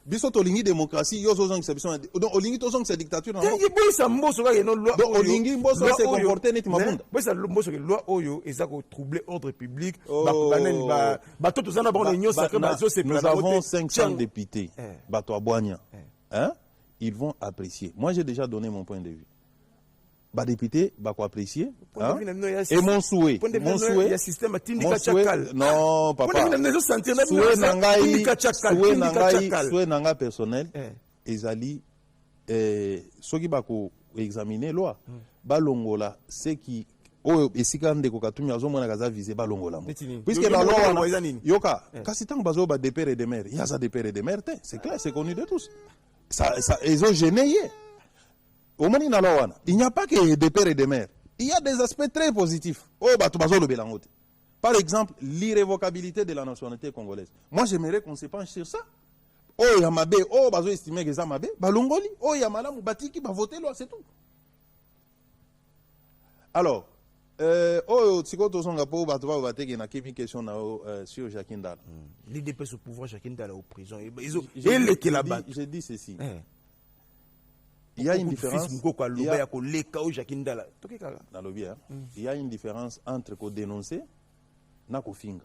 biso tolingi démocratie yo zo zong exception donc olingi to zong sa dictature na boisa mboso ka no loi donc olingi mboso se comporter net mabunda boisa mboso ke loi oyo ezako troubler ordre public ba toto zana ba on nyonso sacré ba zo c'est nous avons 500 députés bato aboanya hein ils vont apprécier moi j'ai déjà donné mon point de vue ba député ba ko apprécier et mon souhait il y a système tindika chakal non papa souhait nanga personnel ezali soki ba ko examiner loi ba longola ce qui oyo esika ndeko katumi azomona kaza viser ba longola puisque la loi yoka kasi tango bazo ba de père et de mère il y a ça de père et de mère c'est clair c'est connu de tous ça ils ont gêné. Au moment il n'y a pas que des pères et des mères. Il y a des aspects très positifs. Par exemple, l'irrévocabilité de la nationalité congolaise. Moi, j'aimerais qu'on se penche sur ça. Oh, il y a Mabé, oh, bazo estimé que ça Mabé, Balongoli, oh, il y a Malam Bati qui va voter loi, c'est tout. Alors, Tsikoto Songapo, Batova Baté, qui n'a qu'une question sur Jacques Ndala. L'idée peut se pouvoir Jacques Ndala aux prisons. J'ai dit ceci. Il y a une différence. Il y a une différence entre ko dénoncer na ko finga.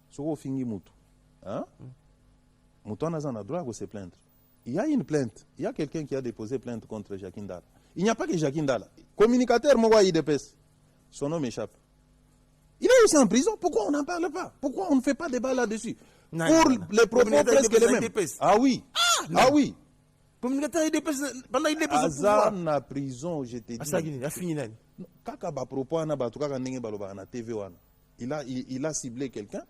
So ko fingi mutu. Hein? Mutu n'a pas droit de se plaindre. Il y a une plainte. Il y a quelqu'un qui a déposé plainte contre Jacques Ndala. Il n'y a pas que Jacques Ndala. Communicateur Mowa IDPS. Son nom m'échappe. Il est aussi en prison. Pourquoi on n'en parle pas? Pourquoi on ne fait pas débat là-dessus? Pour les propos presque les mêmes. Ah oui. Ah oui. Communicateur pendant il dépose Azar na prison, je te dis. Il a fini là. Kaka ba propos na ba tukaka ndenge baloba na TV wana. Il a ciblé quelqu'un.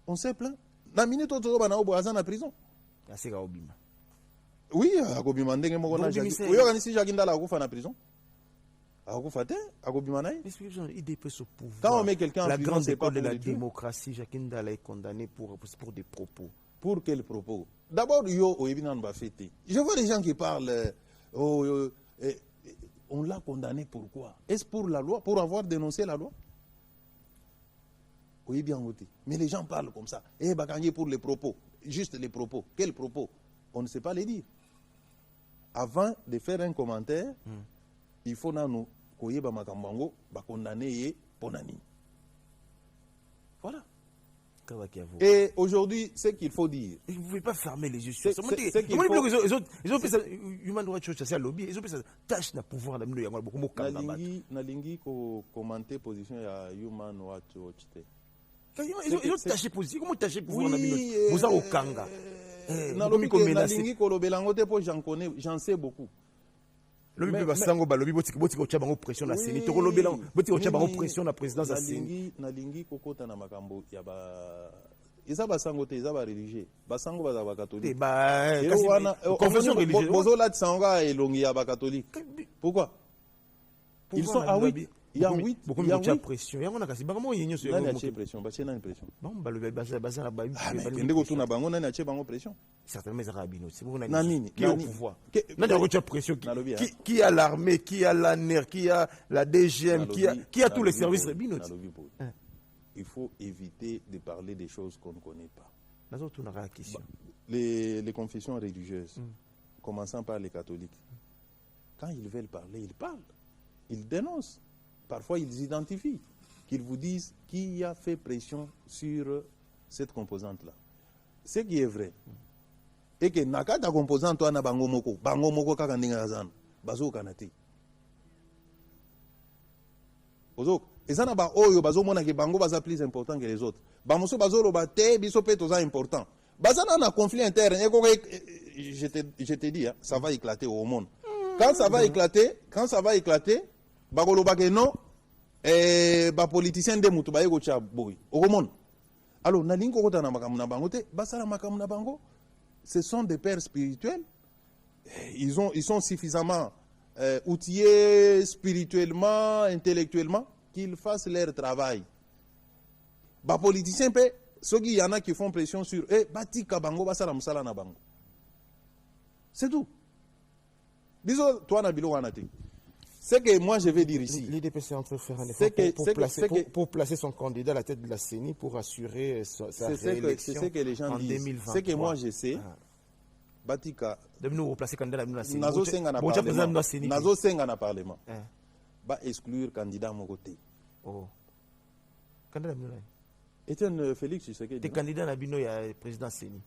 On s'est plaint. Na minute to ba na obo Azar na prison. Aseka obima. Oui, akobima ndenge moko na Jacques. Oui, organisi Jacques Ndala akufa na prison. Akufa te, akobima na. Il dépose au pouvoir. Quand on met quelqu'un en la prison, grande c'est pas école de pour la le tuer. démocratie, Jacques Ndala est condamné pour des propos. Pour quel propos? D'abord, je vois des gens qui parlent, on l'a condamné pourquoi? Est-ce pour la loi, pour avoir dénoncé la loi? Oui, bien voté. Mais les gens parlent comme ça. Eh, Bakangé pour les propos. Juste les propos. Quels propos? On ne sait pas les dire. Avant de faire un commentaire, il faut nous condamner Ponani. Voilà. Et aujourd'hui, ce qu'il faut dire. Vous ne pouvez pas fermer les yeux sur ça. Ils ont fait ça. Human Rights Watch, c'est un lobby. Ils ont fait ça. Tâche n'a pouvoir d'amener beaucoup de Nalingi commenter position à Human Rights Watch. Ils ont tâché position. Comment tâcher pouvoir d'amener vous avez au Kanga. Nalingi Kolobelangote, j'en sais beaucoup. Le lobby basango ba lobby boti ko chabango pression na CENI to ko lobby lan boti ko chabango pression na présidence à CENI nalingi kokota na makambo ya ba eza basango te, eza ba religieux. Basango baza ba catholique. Confession religieuse. Bozola tsanga elongi ya ba catholique. Pourquoi? Ils sont à 8. Il y a 8. Beaucoup de pression. Il y a une pression. Il y a une pression. Une pression. Pression. Certainement, ils ont c'est pour qui est au pouvoir. Pression. Qui a l'armée, qui a la NER, qui a la DGM, qui a tous les services. Il faut éviter de parler des choses qu'on ne connaît pas. Les confessions religieuses, commençant par les catholiques, quand ils veulent parler, ils parlent. Ils dénoncent. Parfois, ils identifient, qu'ils vous disent qui a fait pression sur cette composante-là. Ce qui est vrai, et que nakata composante wana bango moko kaka ndinga yazana, bazo kanati. Ozo, ezana ba oyo bazo mona ke bango baza plus important que les autres. Bamoso bazo loba te biso pe toza important. Bazana na conflit interne, je te dis, hein, ça va éclater au monde. Quand ça va éclater, bagoloba ke non, ba politicien de mutu ba yego cha boy. Okomon. Alors na lingo kota na makamu na bango te, basala makamu na bango. Ce sont des pères spirituels. Ils sont suffisamment outillés spirituellement, intellectuellement, qu'ils fassent leur travail. Ba politicien pe, ceux qui y en a qui font pression sur eux, batika bango basala musala na bango. C'est tout. Biso toi na bilo wana te. Ce que moi je vais dire ici, l'IDPC est en train de faire un effort pour placer son candidat à la tête de la CENI pour assurer sa réélection ce que les gens en disent. 2023. Ce que moi je sais, Batika, nous replacer candidat à la CENI. Nazo senga na parlement. Ba exclure candidat à mon côté. Oh. Candidat à Etienne Félix, tu sais que. T'es candidat à Bino, il y a le président CENI.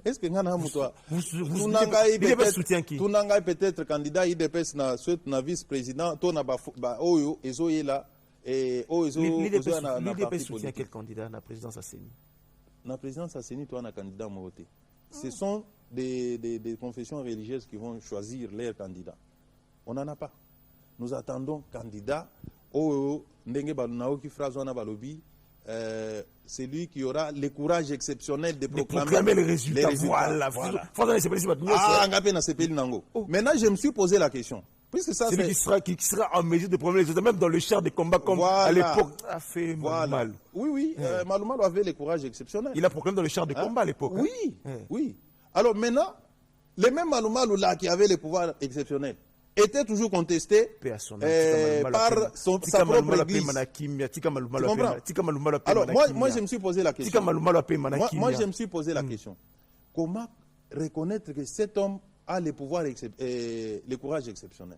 Est-ce que ngana mutwa tunanga peut-être candidat IDPS na vice-président to na ba oyo ezoyela l'IDPS soutient quel candidat na présidence à CENI? Na présidence à CENI toi na candidat moté. Ce sont des confessions religieuses qui vont choisir leurs candidats. On n'en a pas. Nous attendons candidat oyo ndenge balunao ki phrase wana balobi. C'est lui qui aura le courage exceptionnel de proclamer les résultats. Voilà. Maintenant, je me suis posé la question. Puisque ça, c'est lui qui sera en mesure de proclamer les résultats, même dans le char de combat, comme à l'époque a fait Malumalu. Oui, Malumalu avait le courage exceptionnel. Il a proclamé dans le char de combat à l'époque. Oui. Alors maintenant, le même Malumalu là qui avait le pouvoir exceptionnel était toujours contesté par sa propre église. Alors moi je me suis posé la question. Moi je me suis posé la question. Comment reconnaître que cet homme a le pouvoir le courage exceptionnel?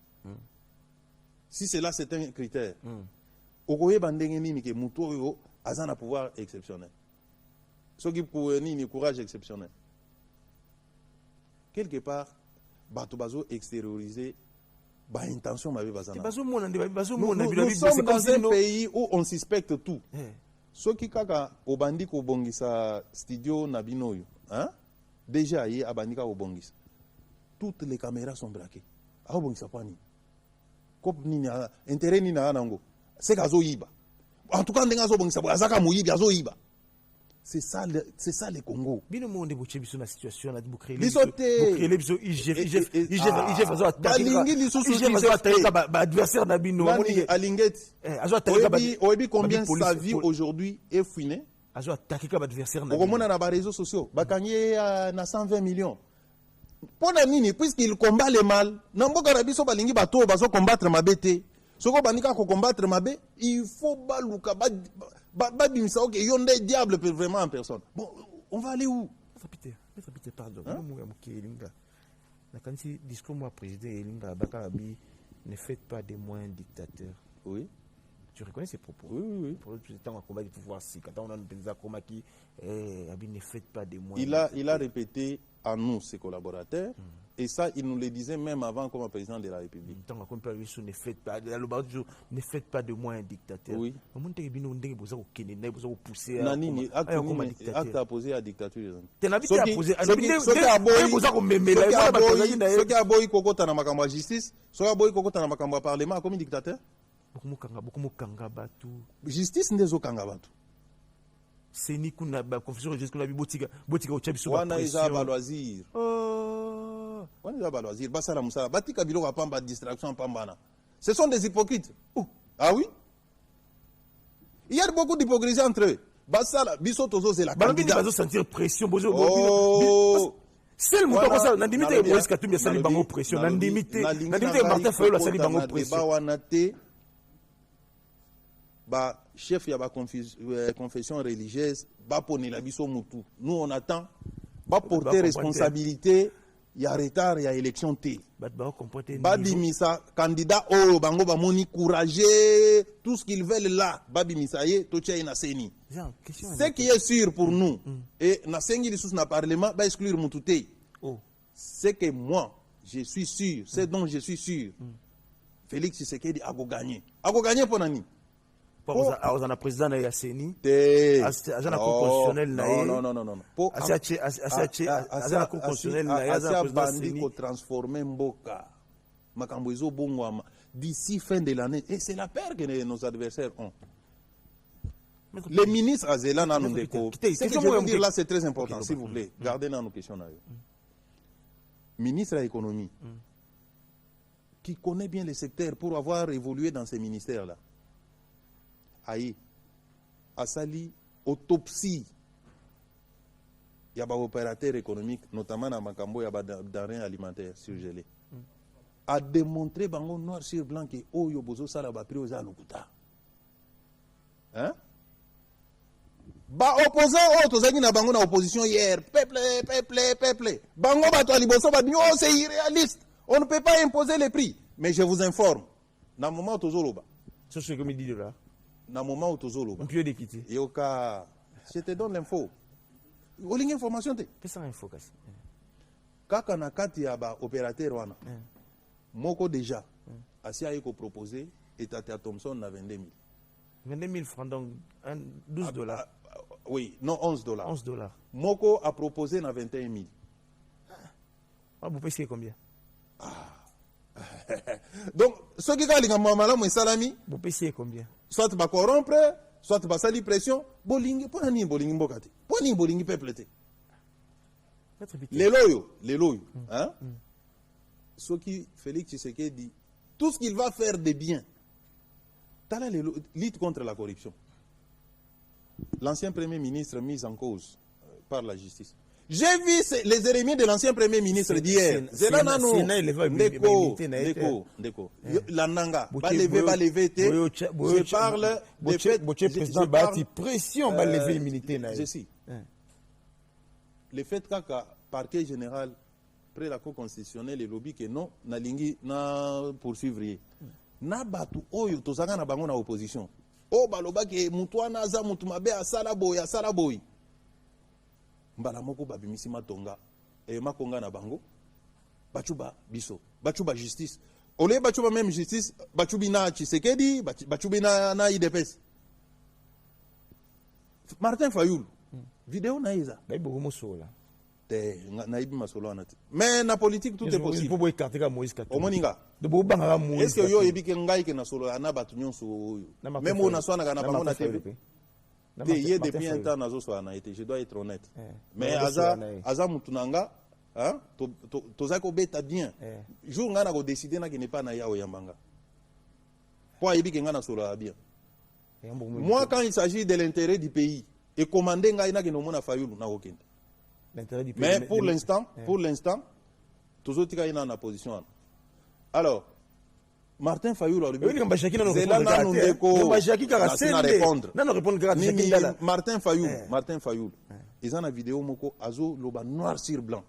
Si cela c'est un critère. Okoye bandenge nini ke mutu oyo azana pouvoir exceptionnel. Soki ni courage exceptionnel. Quelque part bato bazo extérioriser intention nous sommes dans un pays où on suspecte tout. Ce qui kaka obandi ko bongisa studio na binoyo, hein? Déjà yi abandika ko bongisa. Toutes les caméras sont braquées. A bongisa pani. Kop nini intérêt ni na nango. C'est kazo yiba. En tout cas ndenga zo bongisa azaka muyibi azo yiba. C'est ça le Congo. Bien le monde est sur la situation là, vous créez adversaire d'Abino. Combien sa vie aujourd'hui est fouinée? Au na réseaux sociaux, bakanye na 120 millions. Pour nini puisqu'il combat le mal, namboka rabiso balingi bato bazo combattre mabete. Soko banika ko combattre mabe, il faut baluka ok, il y a des diables vraiment en personne. Bon, on va aller où? Maître Peter, pardon. Quand il discours moi président Elinga Bakarabi, ne faites pas de moi un dictateur. Oui. Tu reconnais ces propos? Oui. Pour le président, on combat du pouvoir si quand on a un président comme qui ne faites pas de moi. Il a répété à nous, ses collaborateurs, et ça, il nous le disait même avant comme président de la République. Ne faites pas de moi un dictateur. Oui. Nanini, acte à poser à dictature. Ce qui a boy kokota na makambo ya justice, ce qui a boy kokota na makambo ya parlement comme dictateur. Justice ndezo kanga batu. Seni kuna ba confusion religieuse kuna botika au chabiso ba wana eza ba pression. loisir wana eza ba loisir basala musala batika biloko pamba distraction pambana. Ce sont des hypocrites. Ah oui, il y a beaucoup d'hypocrisie entre eux. Basala biso tozo c'est la candidat bazo sentir pression bozo seul moto ko ça na limite Moïse Katumbi sali bango pression na limite Martin Fayulu sali bango pression ba wana te ba chef ya ba confession religieuse ba ponela biso mutu. Nous on attend ba porter responsabilité ya retard ya élection te ba bimisa candidat oyo bango ba moni courageux tout ce qu'ils veulent là ba bimisa ye to tia na seni. Ce qui est sûr pour nous et na sengi lisusu na parlement ba exclure mutu te. C'est que moi je suis sûr, c'est dont je suis sûr. Félix Tshisekedi a gagné. A gagné pour nani? Pour la président ya Seni. Agent constitutionnel na. Non. Pour agent constitutionnel na ya bandi ko transformer mboka. Makambo ezo bongwama d'ici fin de l'année et c'est la peur que nos adversaires ont. Les ministres Azela Nanondeko. Ce que je veux dire là c'est très important s'il vous plaît. Gardez dans nos questions là. Ministre de l'économie qui connaît bien le secteur pour avoir évolué dans ces ministères là. Aïe, Asali, autopsie, il y a des opérateurs économiques, notamment dans Makambo, il y a des denrées alimentaires surgelées. A démontré bango noir sur blanc que oh yo bozo sala ba prix aux alukuta. Hein? Ba opposant oh tozaki na bango na opposition hier, peuple. Bango ba to liboso ba nyo c'est irréaliste. On ne peut pas imposer les prix, mais je vous informe. Na moment tozoloba. C'est ce que me dit de là. Na moment où tozolo on peut d'équité yoka je te donne l'info olingi information te pesa info kasi kaka na kati ya ba opérateur wana moko déjà asia yeko proposer et Tata Thompson na 22 000 francs donc $12 oui non $11 moko a proposé na 21 000 vous payez combien donc ce qui gagne à malamu esalami vous payez combien soit ba corrompre soit ba sali pression bolingi pona ni bolingi mbokati poni bolingi peuple te les loyo hein ce qui Félix Tshisekedi tout ce qu'il va faire de bien tala les lutte contre la corruption l'ancien premier ministre mis en cause par la justice. J'ai vu les érémies de l'ancien premier ministre d'hier. Ndeko. La nanga. Ba lever. Je parle de fait. Président Bati pression ba lever immunité na. Je sais. Le fait que parquet général près la cour constitutionnelle et lobby que non na lingi na poursuivre. Na batu oyo tozanga na bango na opposition. O baloba ke mutwana za mutu mabe asala boy. Mbala moko babimisi matonga et makonga na bango bachuba biso bachuba justice ole bachuba même justice bachubi na Tshisekedi bachubi na IDPS Martin Fayulu vidéo na iza baibo mosola te na ibi masolo anati mais na politique tout est possible pour écarter ka Moïse Katumbi omoninga de bo banga Moïse est-ce que yo ebike ngai ke na solo ana batu nyonso même on a swana kana bango na TV. Hier depuis un temps nazo so na été, je dois être honnête. Mais aza mutunanga, hein, tozako beta bien. Jour ngana ko décider na que n'est pas na ya oyambanga. Pour yebi ke ngana solo bien. Moi quand il s'agit de l'intérêt du pays et commander ngai na ke no mona Fayulu na okende. L'intérêt du pays. Mais pour l'instant, tozotika ina na position. Alors Martin Fayulu a Martin Fayulu ils ont la vidéo moko azo loba noir sur blanc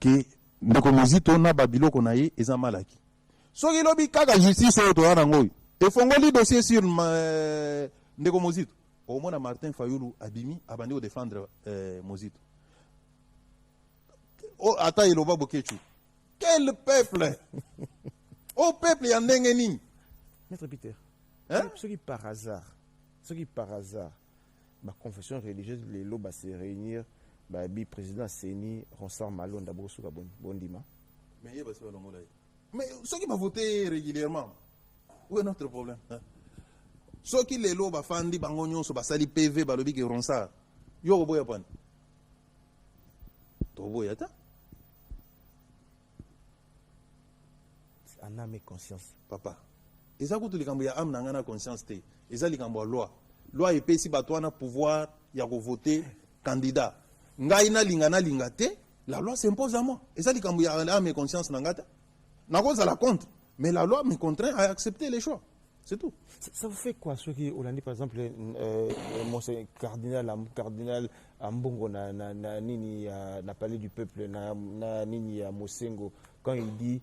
que ndeko mozito na babilo konaye eza malaki soki lobi kaka justice oyo toyana ngoyi efongoli dossier sur ndeko mozito omona Martin Fayulu abimi abandi ko défendre mozito o ata iloba bokechu quel peuple. Au peuple, il y a un nini. Maître Peter, ce qui par hasard, ma confession religieuse, les lobes se réunir, le président Seni, Ronsard Malone, d'abord sur la Bondima. Mais ceux qui m'ont voté régulièrement, où est notre problème? soki lelo bafandi bango nyonso basali PV balobi ke Ronsard yo koboya pani toboya ta en âme et conscience papa eza kutu likambo ya âme na nga na conscience te eza likambo ya loi epesi bato wana pouvoir ya kovoter candidat ngai nalinga te la loi s'impose à moi eza likambo ya âme et conscience na nga te nakozala contre mais la loi me contraint à accepter les choix. C'est tout. Ça vous fait quoi, ceux qui, par exemple, cardinal Ambongo n'a parlé du peuple, na nini à Mosengo, quand il dit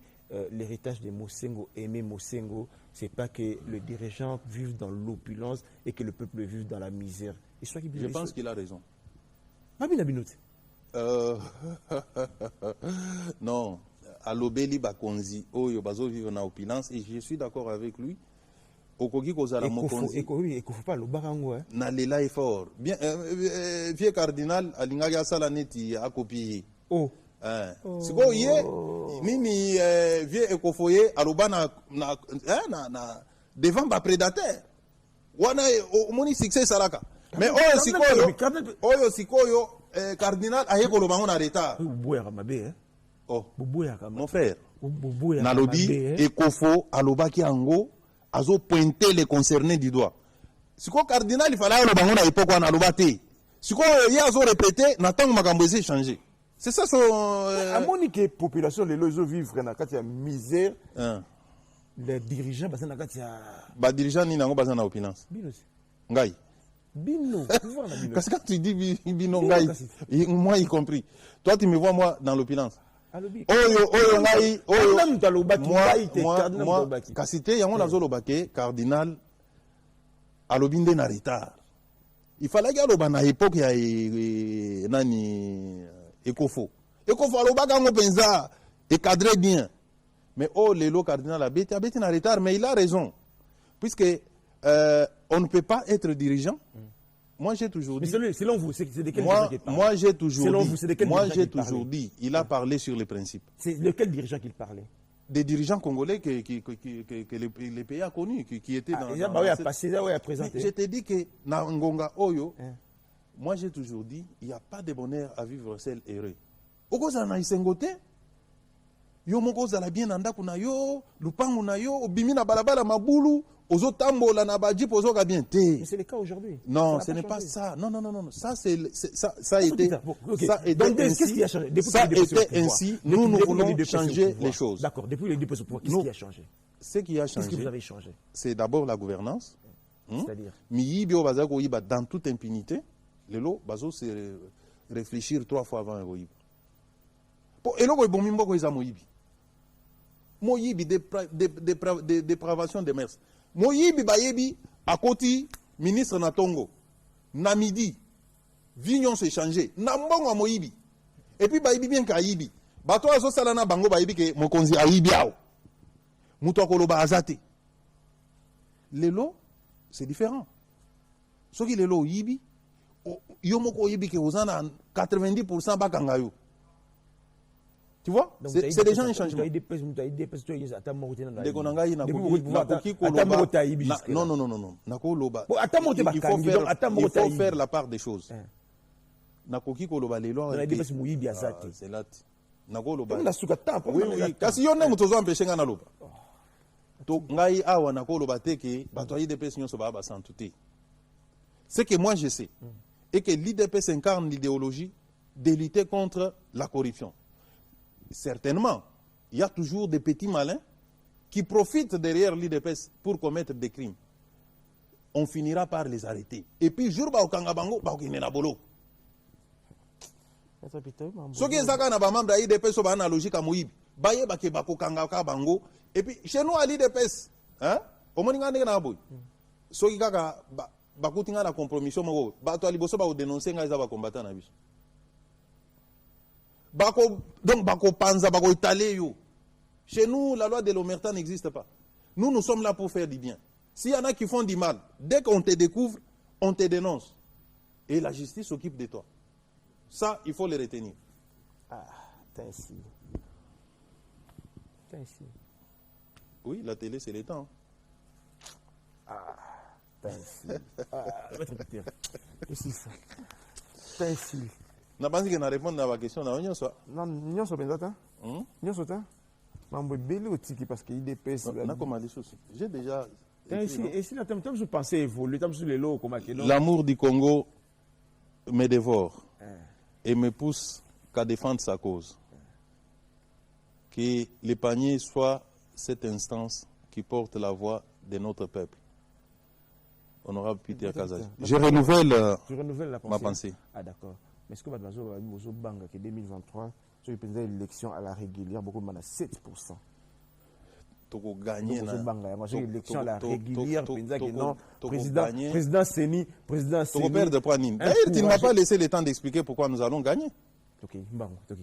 l'héritage de Mosengo, aimer Mosengo, c'est pas que le dirigeant vive dans l'opulence et que le peuple vive dans la misère. Je pense qu'il a raison. Non. Alobeli bakonzi oyo bazo vivre na opulence et je suis d'accord avec lui. Okoki kozala mokonzi. Et faut pas le barango hein. Na lela effort. Bien vieux cardinal alingaki asala neti akopi. Oh. Siko ye nini vieux ekofoye aloba na devant ba prédateur. Wana omoni succès salaka. Mais oyo sikoyo cardinal ayeko lobango na retard. Boya mabe hein. Oh, mon frère, Nalobi et Kofo, Alobaki Ango, Azo pointé les concernés du doigt. Si quoi cardinal, il fallait que à l'époque où on a lobate. Si quoi il y a répété, n'attend ma gambouze changer. C'est ça son. À mon que population les lois vivre na katia misère. Les dirigeants basent na katia. Ba dirigeant ni nango basent na opulence. Ngai. Bino. Parce que quand tu dis Bino Ngai, moi y compris. Toi tu me vois moi dans l'opulence. Moi, Kassité, yango nazo lobake, cardinal, alobinde na retard. Il fallait que aloba na époque ya nani Ekofo. Ekofo alobaka ngo penza et cadré bien. Mais lelo cardinal abeti na retard, mais il a raison. Puisque on ne peut pas être dirigeant. Moi, j'ai toujours dit. Mais selon vous, c'est de quel dirigeant qu'il parle? Moi, j'ai toujours selon dit. Vous, de quel moi, j'ai toujours dit. Il a parlé sur les principes. C'est de quel dirigeant qu'il parlait? Des dirigeants congolais que les pays a connus, qui étaient dans. Je t'ai dit que na Ngonga Oyo, moi, j'ai toujours dit, il n'y a pas de bonheur à vivre seul heureux. Okoza na isengote, yo moko zala bien nanda kuna yo, lupangu na yo, obimi na balabala mabulu. Mais c'est le cas aujourd'hui. Non, ce n'est pas ça. Non. Ça, ça a été. Qu'est-ce qui a changé? Ça a été ainsi. Nous voulons changer les choses. D'accord. Depuis les députés au pouvoir, qu'est-ce qui a changé? Ce qui a changé. Qu'est-ce que vous avez changé? C'est d'abord la gouvernance. C'est-à-dire? Dans toute impunité, les lots, bazo, c'est réfléchir 3 fois avant un roïb. Et là, Moyibi, dépravation des mœurs. Moyibi bayebi à côté ministre Natongo Namidi vignon s'est changé nambongo a Moyibi et puis bayebi bien kayibi bato azo salana bango bayebi ke mokonzi ayibi ao muto akoloba azate lelo c'est différent ce qui lelo yibi yo moko yibi ke ozana 90% bakanga yo. Tu vois, c'est déjà un changement. Non. Il faut faire la part des choses. Nakoki koloba lelo. C'est là. Nakoloba. Oui. Kasi yo nemu tozo empêcher nga na loba. To ngai awa nakoloba teke bato IDPS nyonso ba ba santuté. Ce que moi je sais et que l'IDPS incarne l'idéologie de lutter contre la corruption. Certainement, il y a toujours des petits malins qui profitent derrière l'IDPS pour commettre des crimes. On finira par les arrêter. Et puis, jour ba okanga bango, ba okinena bolo. Ce qui est ça quand on a l'IDPS, c'est une logique à Moïb. Baye ba ke ba kokanga ka bango. Et puis, chez nous à l'IDPS, hein, au moins ngane na boy. Ce qui kaka ba kutinga na compromission mo, ba to aliboso ba dénoncer nga za ba combattant na biso. Donc, Bako Panza, Bako Italé, chez nous, la loi de l'omerta n'existe pas. Nous sommes là pour faire du bien. S'il y en a qui font du mal, dès qu'on te découvre, on te dénonce. Et la justice s'occupe de toi. Ça, il faut le retenir. Ah, t'es ici. Oui, la télé, c'est le temps. Maître Peter, qu'est-ce que c'est ça? Tensile. Na pense que na répondre à la question na onyo so. Non, nyo so benzata. Nyo so ta. Mambo belé otiki parce que IDPS. Na comment les choses. J'ai déjà. Et si la temps je pensais évoluer, temps sur les lots comme l'amour du Congo me dévore et me pousse qu'à défendre sa cause. Que le panier soit cette instance qui porte la voix de notre peuple. Honorable Peter Kazaji. Je renouvelle ma pensée. Ah d'accord. Mais est-ce que vous Banga que 2023, sur l'élection à la régulière, beaucoup de 7%. Toko gagné na l'élection à la régulière, président Seni, Toko perdre point nini. D'ailleurs, tu ne m'as pas laissé le temps d'expliquer pourquoi nous allons gagner. OK,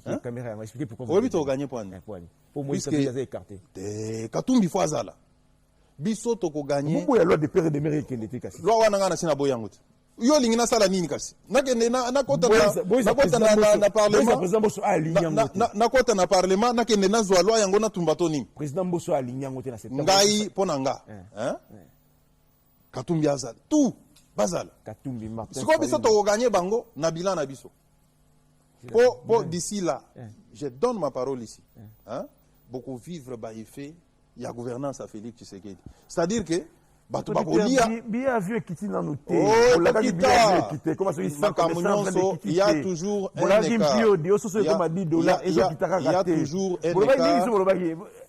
la caméra va expliquer pourquoi vous avez gagné point. Pour moi, ça a écarté. Katumbi Fazala. Biso toko gagné. Pourquoi la loi de père et de mère qui était cassée? Loi wana ngana sina boyango. Yo lingina sala nini kasi? Nakende na kota na parlement. Na kota na parlement nakende na zwa loi yango na tumbato nini? Président Mbosso aligné yango te na septembre. Ngai pona nga. Katumbi azala. Tout bazala. Katumbi Martin. Siko biso toko gagné bango na bilan na biso. Pour d'ici là, je donne ma parole ici. Beaucoup vivre par effet, il y a gouvernance à Félix Tshisekedi. C'est-à-dire que il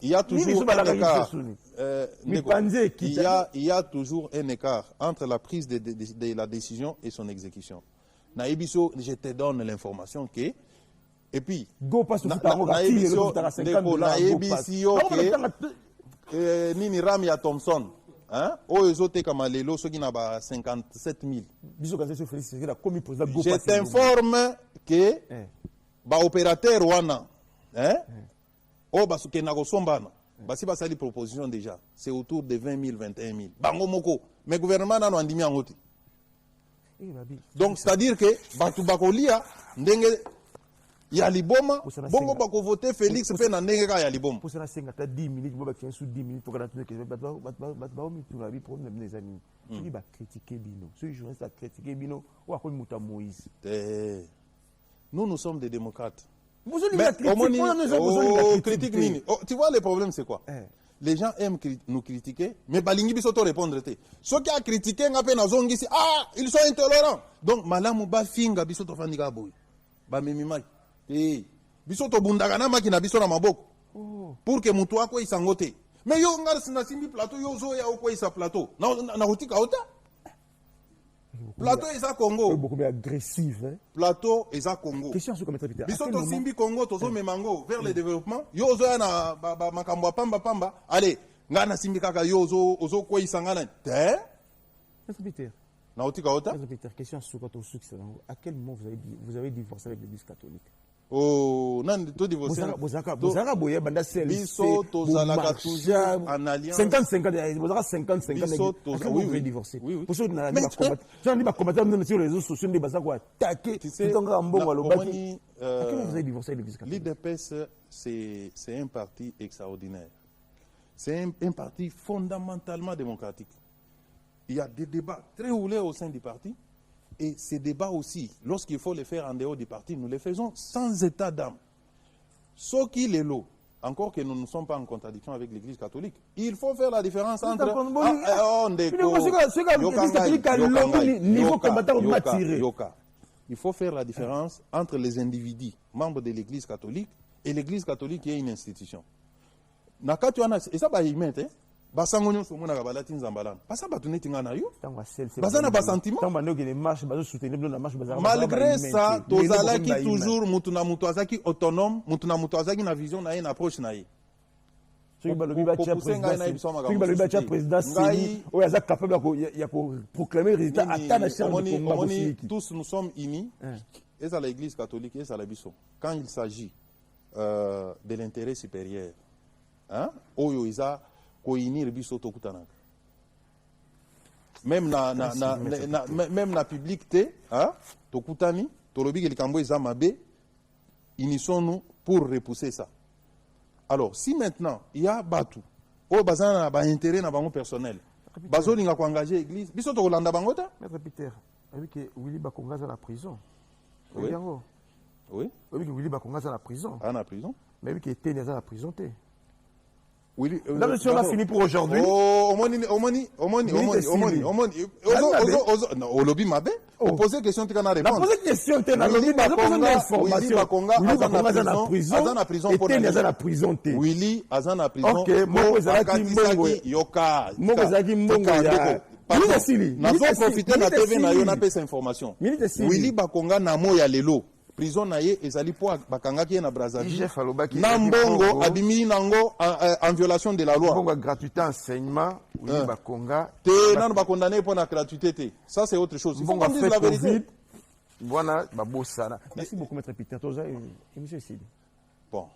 y a toujours un écart. Il y a toujours un écart entre la prise de la décision et son exécution. Naïbiso, je te donne l'information que et puis Nini Ramia Thompson Oezote Kamalelo Soki na ba 57 000. Je t'informe que ba opérateur wana o basuke na kosombana basi basali proposition déjà c'est autour de 20 000 21 000 bango moko mais gouvernement nano andimi angoti. Donc c'est-à-dire que batu bakolia ndenge ya liboma bongo bako voter Félix pe na ndenge ka ya liboma pour ça 10 minutes bo ba sous 10 minutes pour que tu ba mi tu la vie problème des amis qui ba critiquer bino ce journaliste a critiqué bino ou a muta Moïse. Nous sommes des démocrates. Vous allez critique nini. Tu vois le problème c'est quoi? Les gens aiment nous critiquer, mais balingi biso to répondre te. Ceux qui a critiqué ngape na zongisi, ils sont intolérants. Donc malamu ba finga biso to fandika boy. Ba memimai. Biso to bundaka na makina biso na maboko. Pour que mutu wako isangote. Mais yo ngar sina simbi plateau yo zo ya oko isa plateau. Na hutika ota. Plateau est à Congo. Beaucoup plus agressif. Plateau est à Congo. Question sur comment tu as Biso to simbi Congo tozo memango vers le développement. Yo zo ya na makambo pamba. Allez, ngana simbi kaka yo zo ko isangana. Peter. Na hutika ota. Peter, question sur quand au succès. À quel moment vous avez divorcé avec l'Église catholique? Oh, nan to divorcer. Bozaka boye banda sel. Biso to zalaka toujours en alliance. 50-50, bozaka 50-50. Oui, oui, divorcer. Pour ça na ba combattre. J'en dis ba combattre sur les réseaux sociaux, des bazaka ko attaquer. Tout en gambongo lobaki. À quel moment vous avez divorcé l'Église catholique? L'IDPS c'est un parti extraordinaire. C'est un parti fondamentalement démocratique. Il y a des débats très houlés au sein du parti. Et ces débats aussi, lorsqu'il faut les faire en dehors du parti, nous les faisons sans état d'âme. Ce qui est l'eau, encore que nous ne sommes pas en contradiction avec l'Église catholique, il faut faire la différence entre... Il faut faire la différence entre les individus, membres de l'Église catholique, et l'Église catholique qui est une institution. Et ça va y mettre, basango nyonso mona ka balati nzambalana pasa batu neti ngana yo bazana ba sentiment malgré ça tozalaki toujours mutu na mutu azaki autonome mutu na mutu azaki na vision na ye na approche na ye soki balobi batia président Seni oyo aza capable ya proclamer résultat ata na chambre de combat tous nous sommes unis et ça l'église catholique et ça la biso quand il s'agit de l'intérêt supérieur oyo isa koinir biso tokutanaka même na public te tokutani tolobi ke likambo eza mabe unissons-nous pour repousser ça. Alors si maintenant il y a batu o bazana ba intérêt na bango personnel bazolinga ko engager église biso to kolanda bango ta Maître Peter oui que Willy Bakonga est à la prison. Oui. Oui que Willy Bakonga est à la prison. À la prison. Mais oui que Teni est à la prison. Willy là monsieur on a fini pour aujourd'hui. Oh omoni au lobby mabe poser question tu kana répondre. La poser question tu na lobby information. Willy Bakonga est à la prison. Azana prison pour Teni est à la prison. Willy azana prison. OK, moi ezaki mbongo yoka. Moi ezaki mbongo ya nazo profiter na TV na yo na pesa information. Willy Bakonga na moya lelo prison na ye ezali po bakangaki ye na Brazzaville na mbongo abimi nango en violation de la loi. Mbongo gratuité enseignement Willy Bakonga te nanu bakondamné pour na gratuité te. Ça c'est autre chose. Il faut qu'on dise la vérité. Voilà babosana. Merci beaucoup maître Peter Toza et monsieur Sidi. Bon.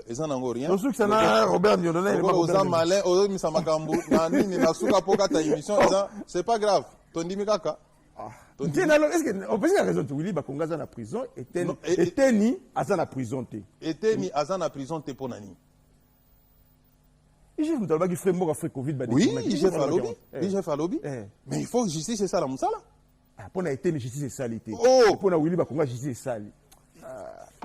Eza nango rien. Tout ça na Robert Diononel oza malin ozo misa makambu na nini na suka poka ta émission eza c'est pas grave. Tondimi kaka. Est-ce que on peut dire la raison de Willy Bakonga est en prison et Teni est en prison te. Et Teni est en prison te pour nani. Il faut que fait mort après Covid oui, il fait lobby. Mais il faut que justice c'est ça la musala. Pour na Teni justice c'est salité. Pour na Willy Bakonga justice c'est sali.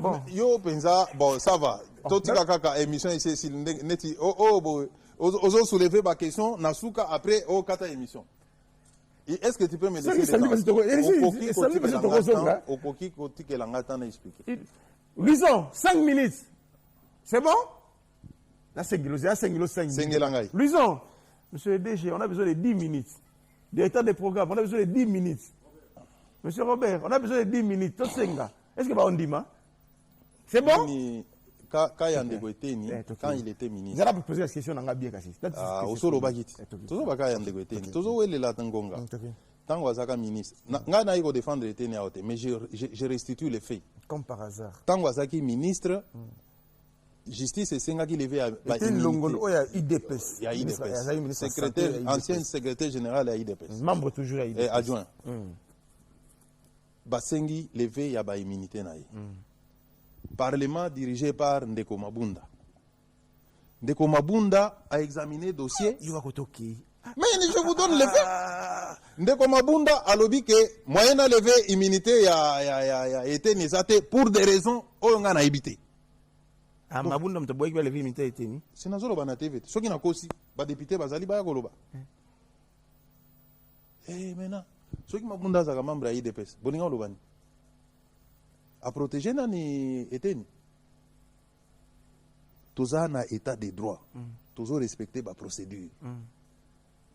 Bon, yo penza bon ça va. Totika kaka émission ici neti ozo soulever ma question na suka après kata émission. Est-ce que tu peux me laisser expliquer? Luison, 5 minutes. C'est bon? Là, 5 minutes. Luison, monsieur le DG, on a besoin de 10 minutes. Directeur des programmes, on a besoin de 10 minutes. Monsieur Robert, on a besoin de 10 minutes. Est-ce que on dit ma? C'est bon? Quand il était ministre. Vous allez poser la question dans la bien cassée. Ah, au solo bagiti. Toujours baka yande gote. Toujours ele la tangonga. Tango azaka ministre. Nga na iko défendre le teni aote, mais je restitue les faits. Comme par hasard. Tango azaki ministre, justice esenga ki lever ba IDPS. Il y a IDPS. Secrétaire, ancien secrétaire général à IDPS. Membre toujours à IDPS. Adjoint. Basengi lever ya ba immunité na ye. Parlement dirigé par Ndeko Mabunda. Ndeko Mabunda a examiné dossier. Mais je vous donne les faits. Ndeko Mabunda a lobby que moyen à lever immunité a été nésate pour des raisons où on a évité. Ah, Mabunda mtaboy qui va lever immunité a été ni. C'est nazolo bana TV. Ce qui n'a kosi, ba député bazali ba koloba. Eh maintenant, ce qui Mabunda za membre à IDPS, boninga lobani. À protéger nani eteni toza na état de droit tozo respecter ba procédure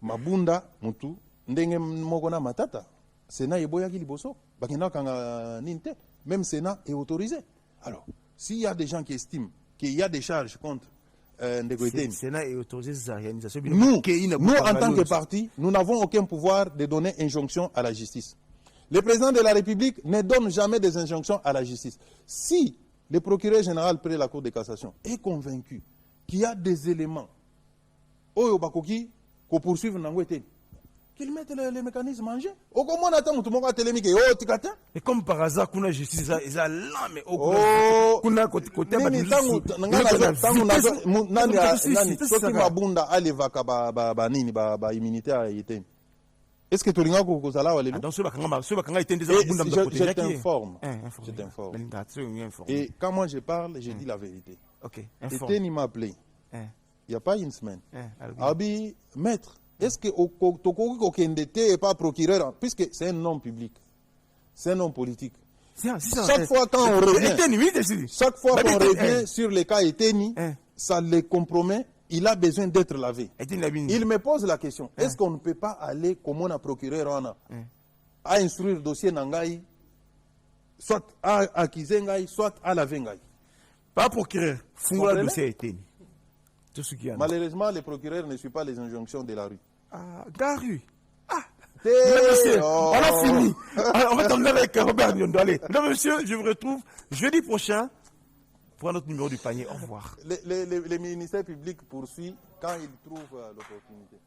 Mabunda mutu ndenge moko na matata Sénat eboyaki liboso bakenda kanga ninte même Sénat est autorisé. Alors s'il y a des gens qui estiment qu'il y a des charges contre Ndeko Eteni, Sénat est autorisé ces organisations. Nous en tant que parti, nous n'avons aucun pouvoir de donner injonction à la justice. Le président de la République ne donne jamais des injonctions à la justice. Si le procureur général près la Cour de cassation est convaincu qu'il y a des éléments qu'on poursuive Nangwete, qu'il mette les mécanismes en jeu. Et comme par hasard, qu'on a justice, ils ont l'âme qu'on a côté est-ce que tu as je t'informe. Et quand moi je parle, je dis la vérité. Eteni m'a appelé. Il n'y a pas une semaine. Abi, maître, est-ce que Toko Kokendete n'est pas procureur, puisque c'est un nom public, c'est un nom politique. Chaque fois quand on revient sur les cas Eteni, ça les compromet. Il a besoin d'être lavé. Il me pose la question, est-ce qu'on ne peut pas aller comme on a procureur à instruire le dossier Nangaï, soit à acquiser Ngaï, soit à laver Ngaï? Pas procureur, fous le dossier Eteni. Malheureusement, les procureurs ne suivent pas les injonctions de la rue. Ah, de la rue. Ah, monsieur, on a fini. On va t'emmener avec Robert Nyondo. Allez, monsieur, je vous retrouve jeudi prochain pour un autre numéro du panier. Au revoir. Les ministères publics poursuivent quand ils trouvent l'opportunité.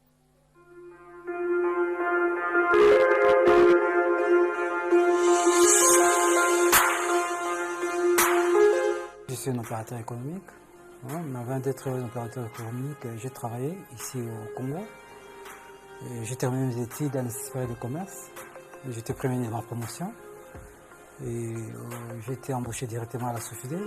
Je suis un opérateur économique. Avant d'être un opérateur économique, j'ai travaillé ici au Congo. J'ai terminé mes études à l'Institut supérieur de commerce. J'étais premier de ma promotion. Et j'ai été embauché directement à la Sofidel.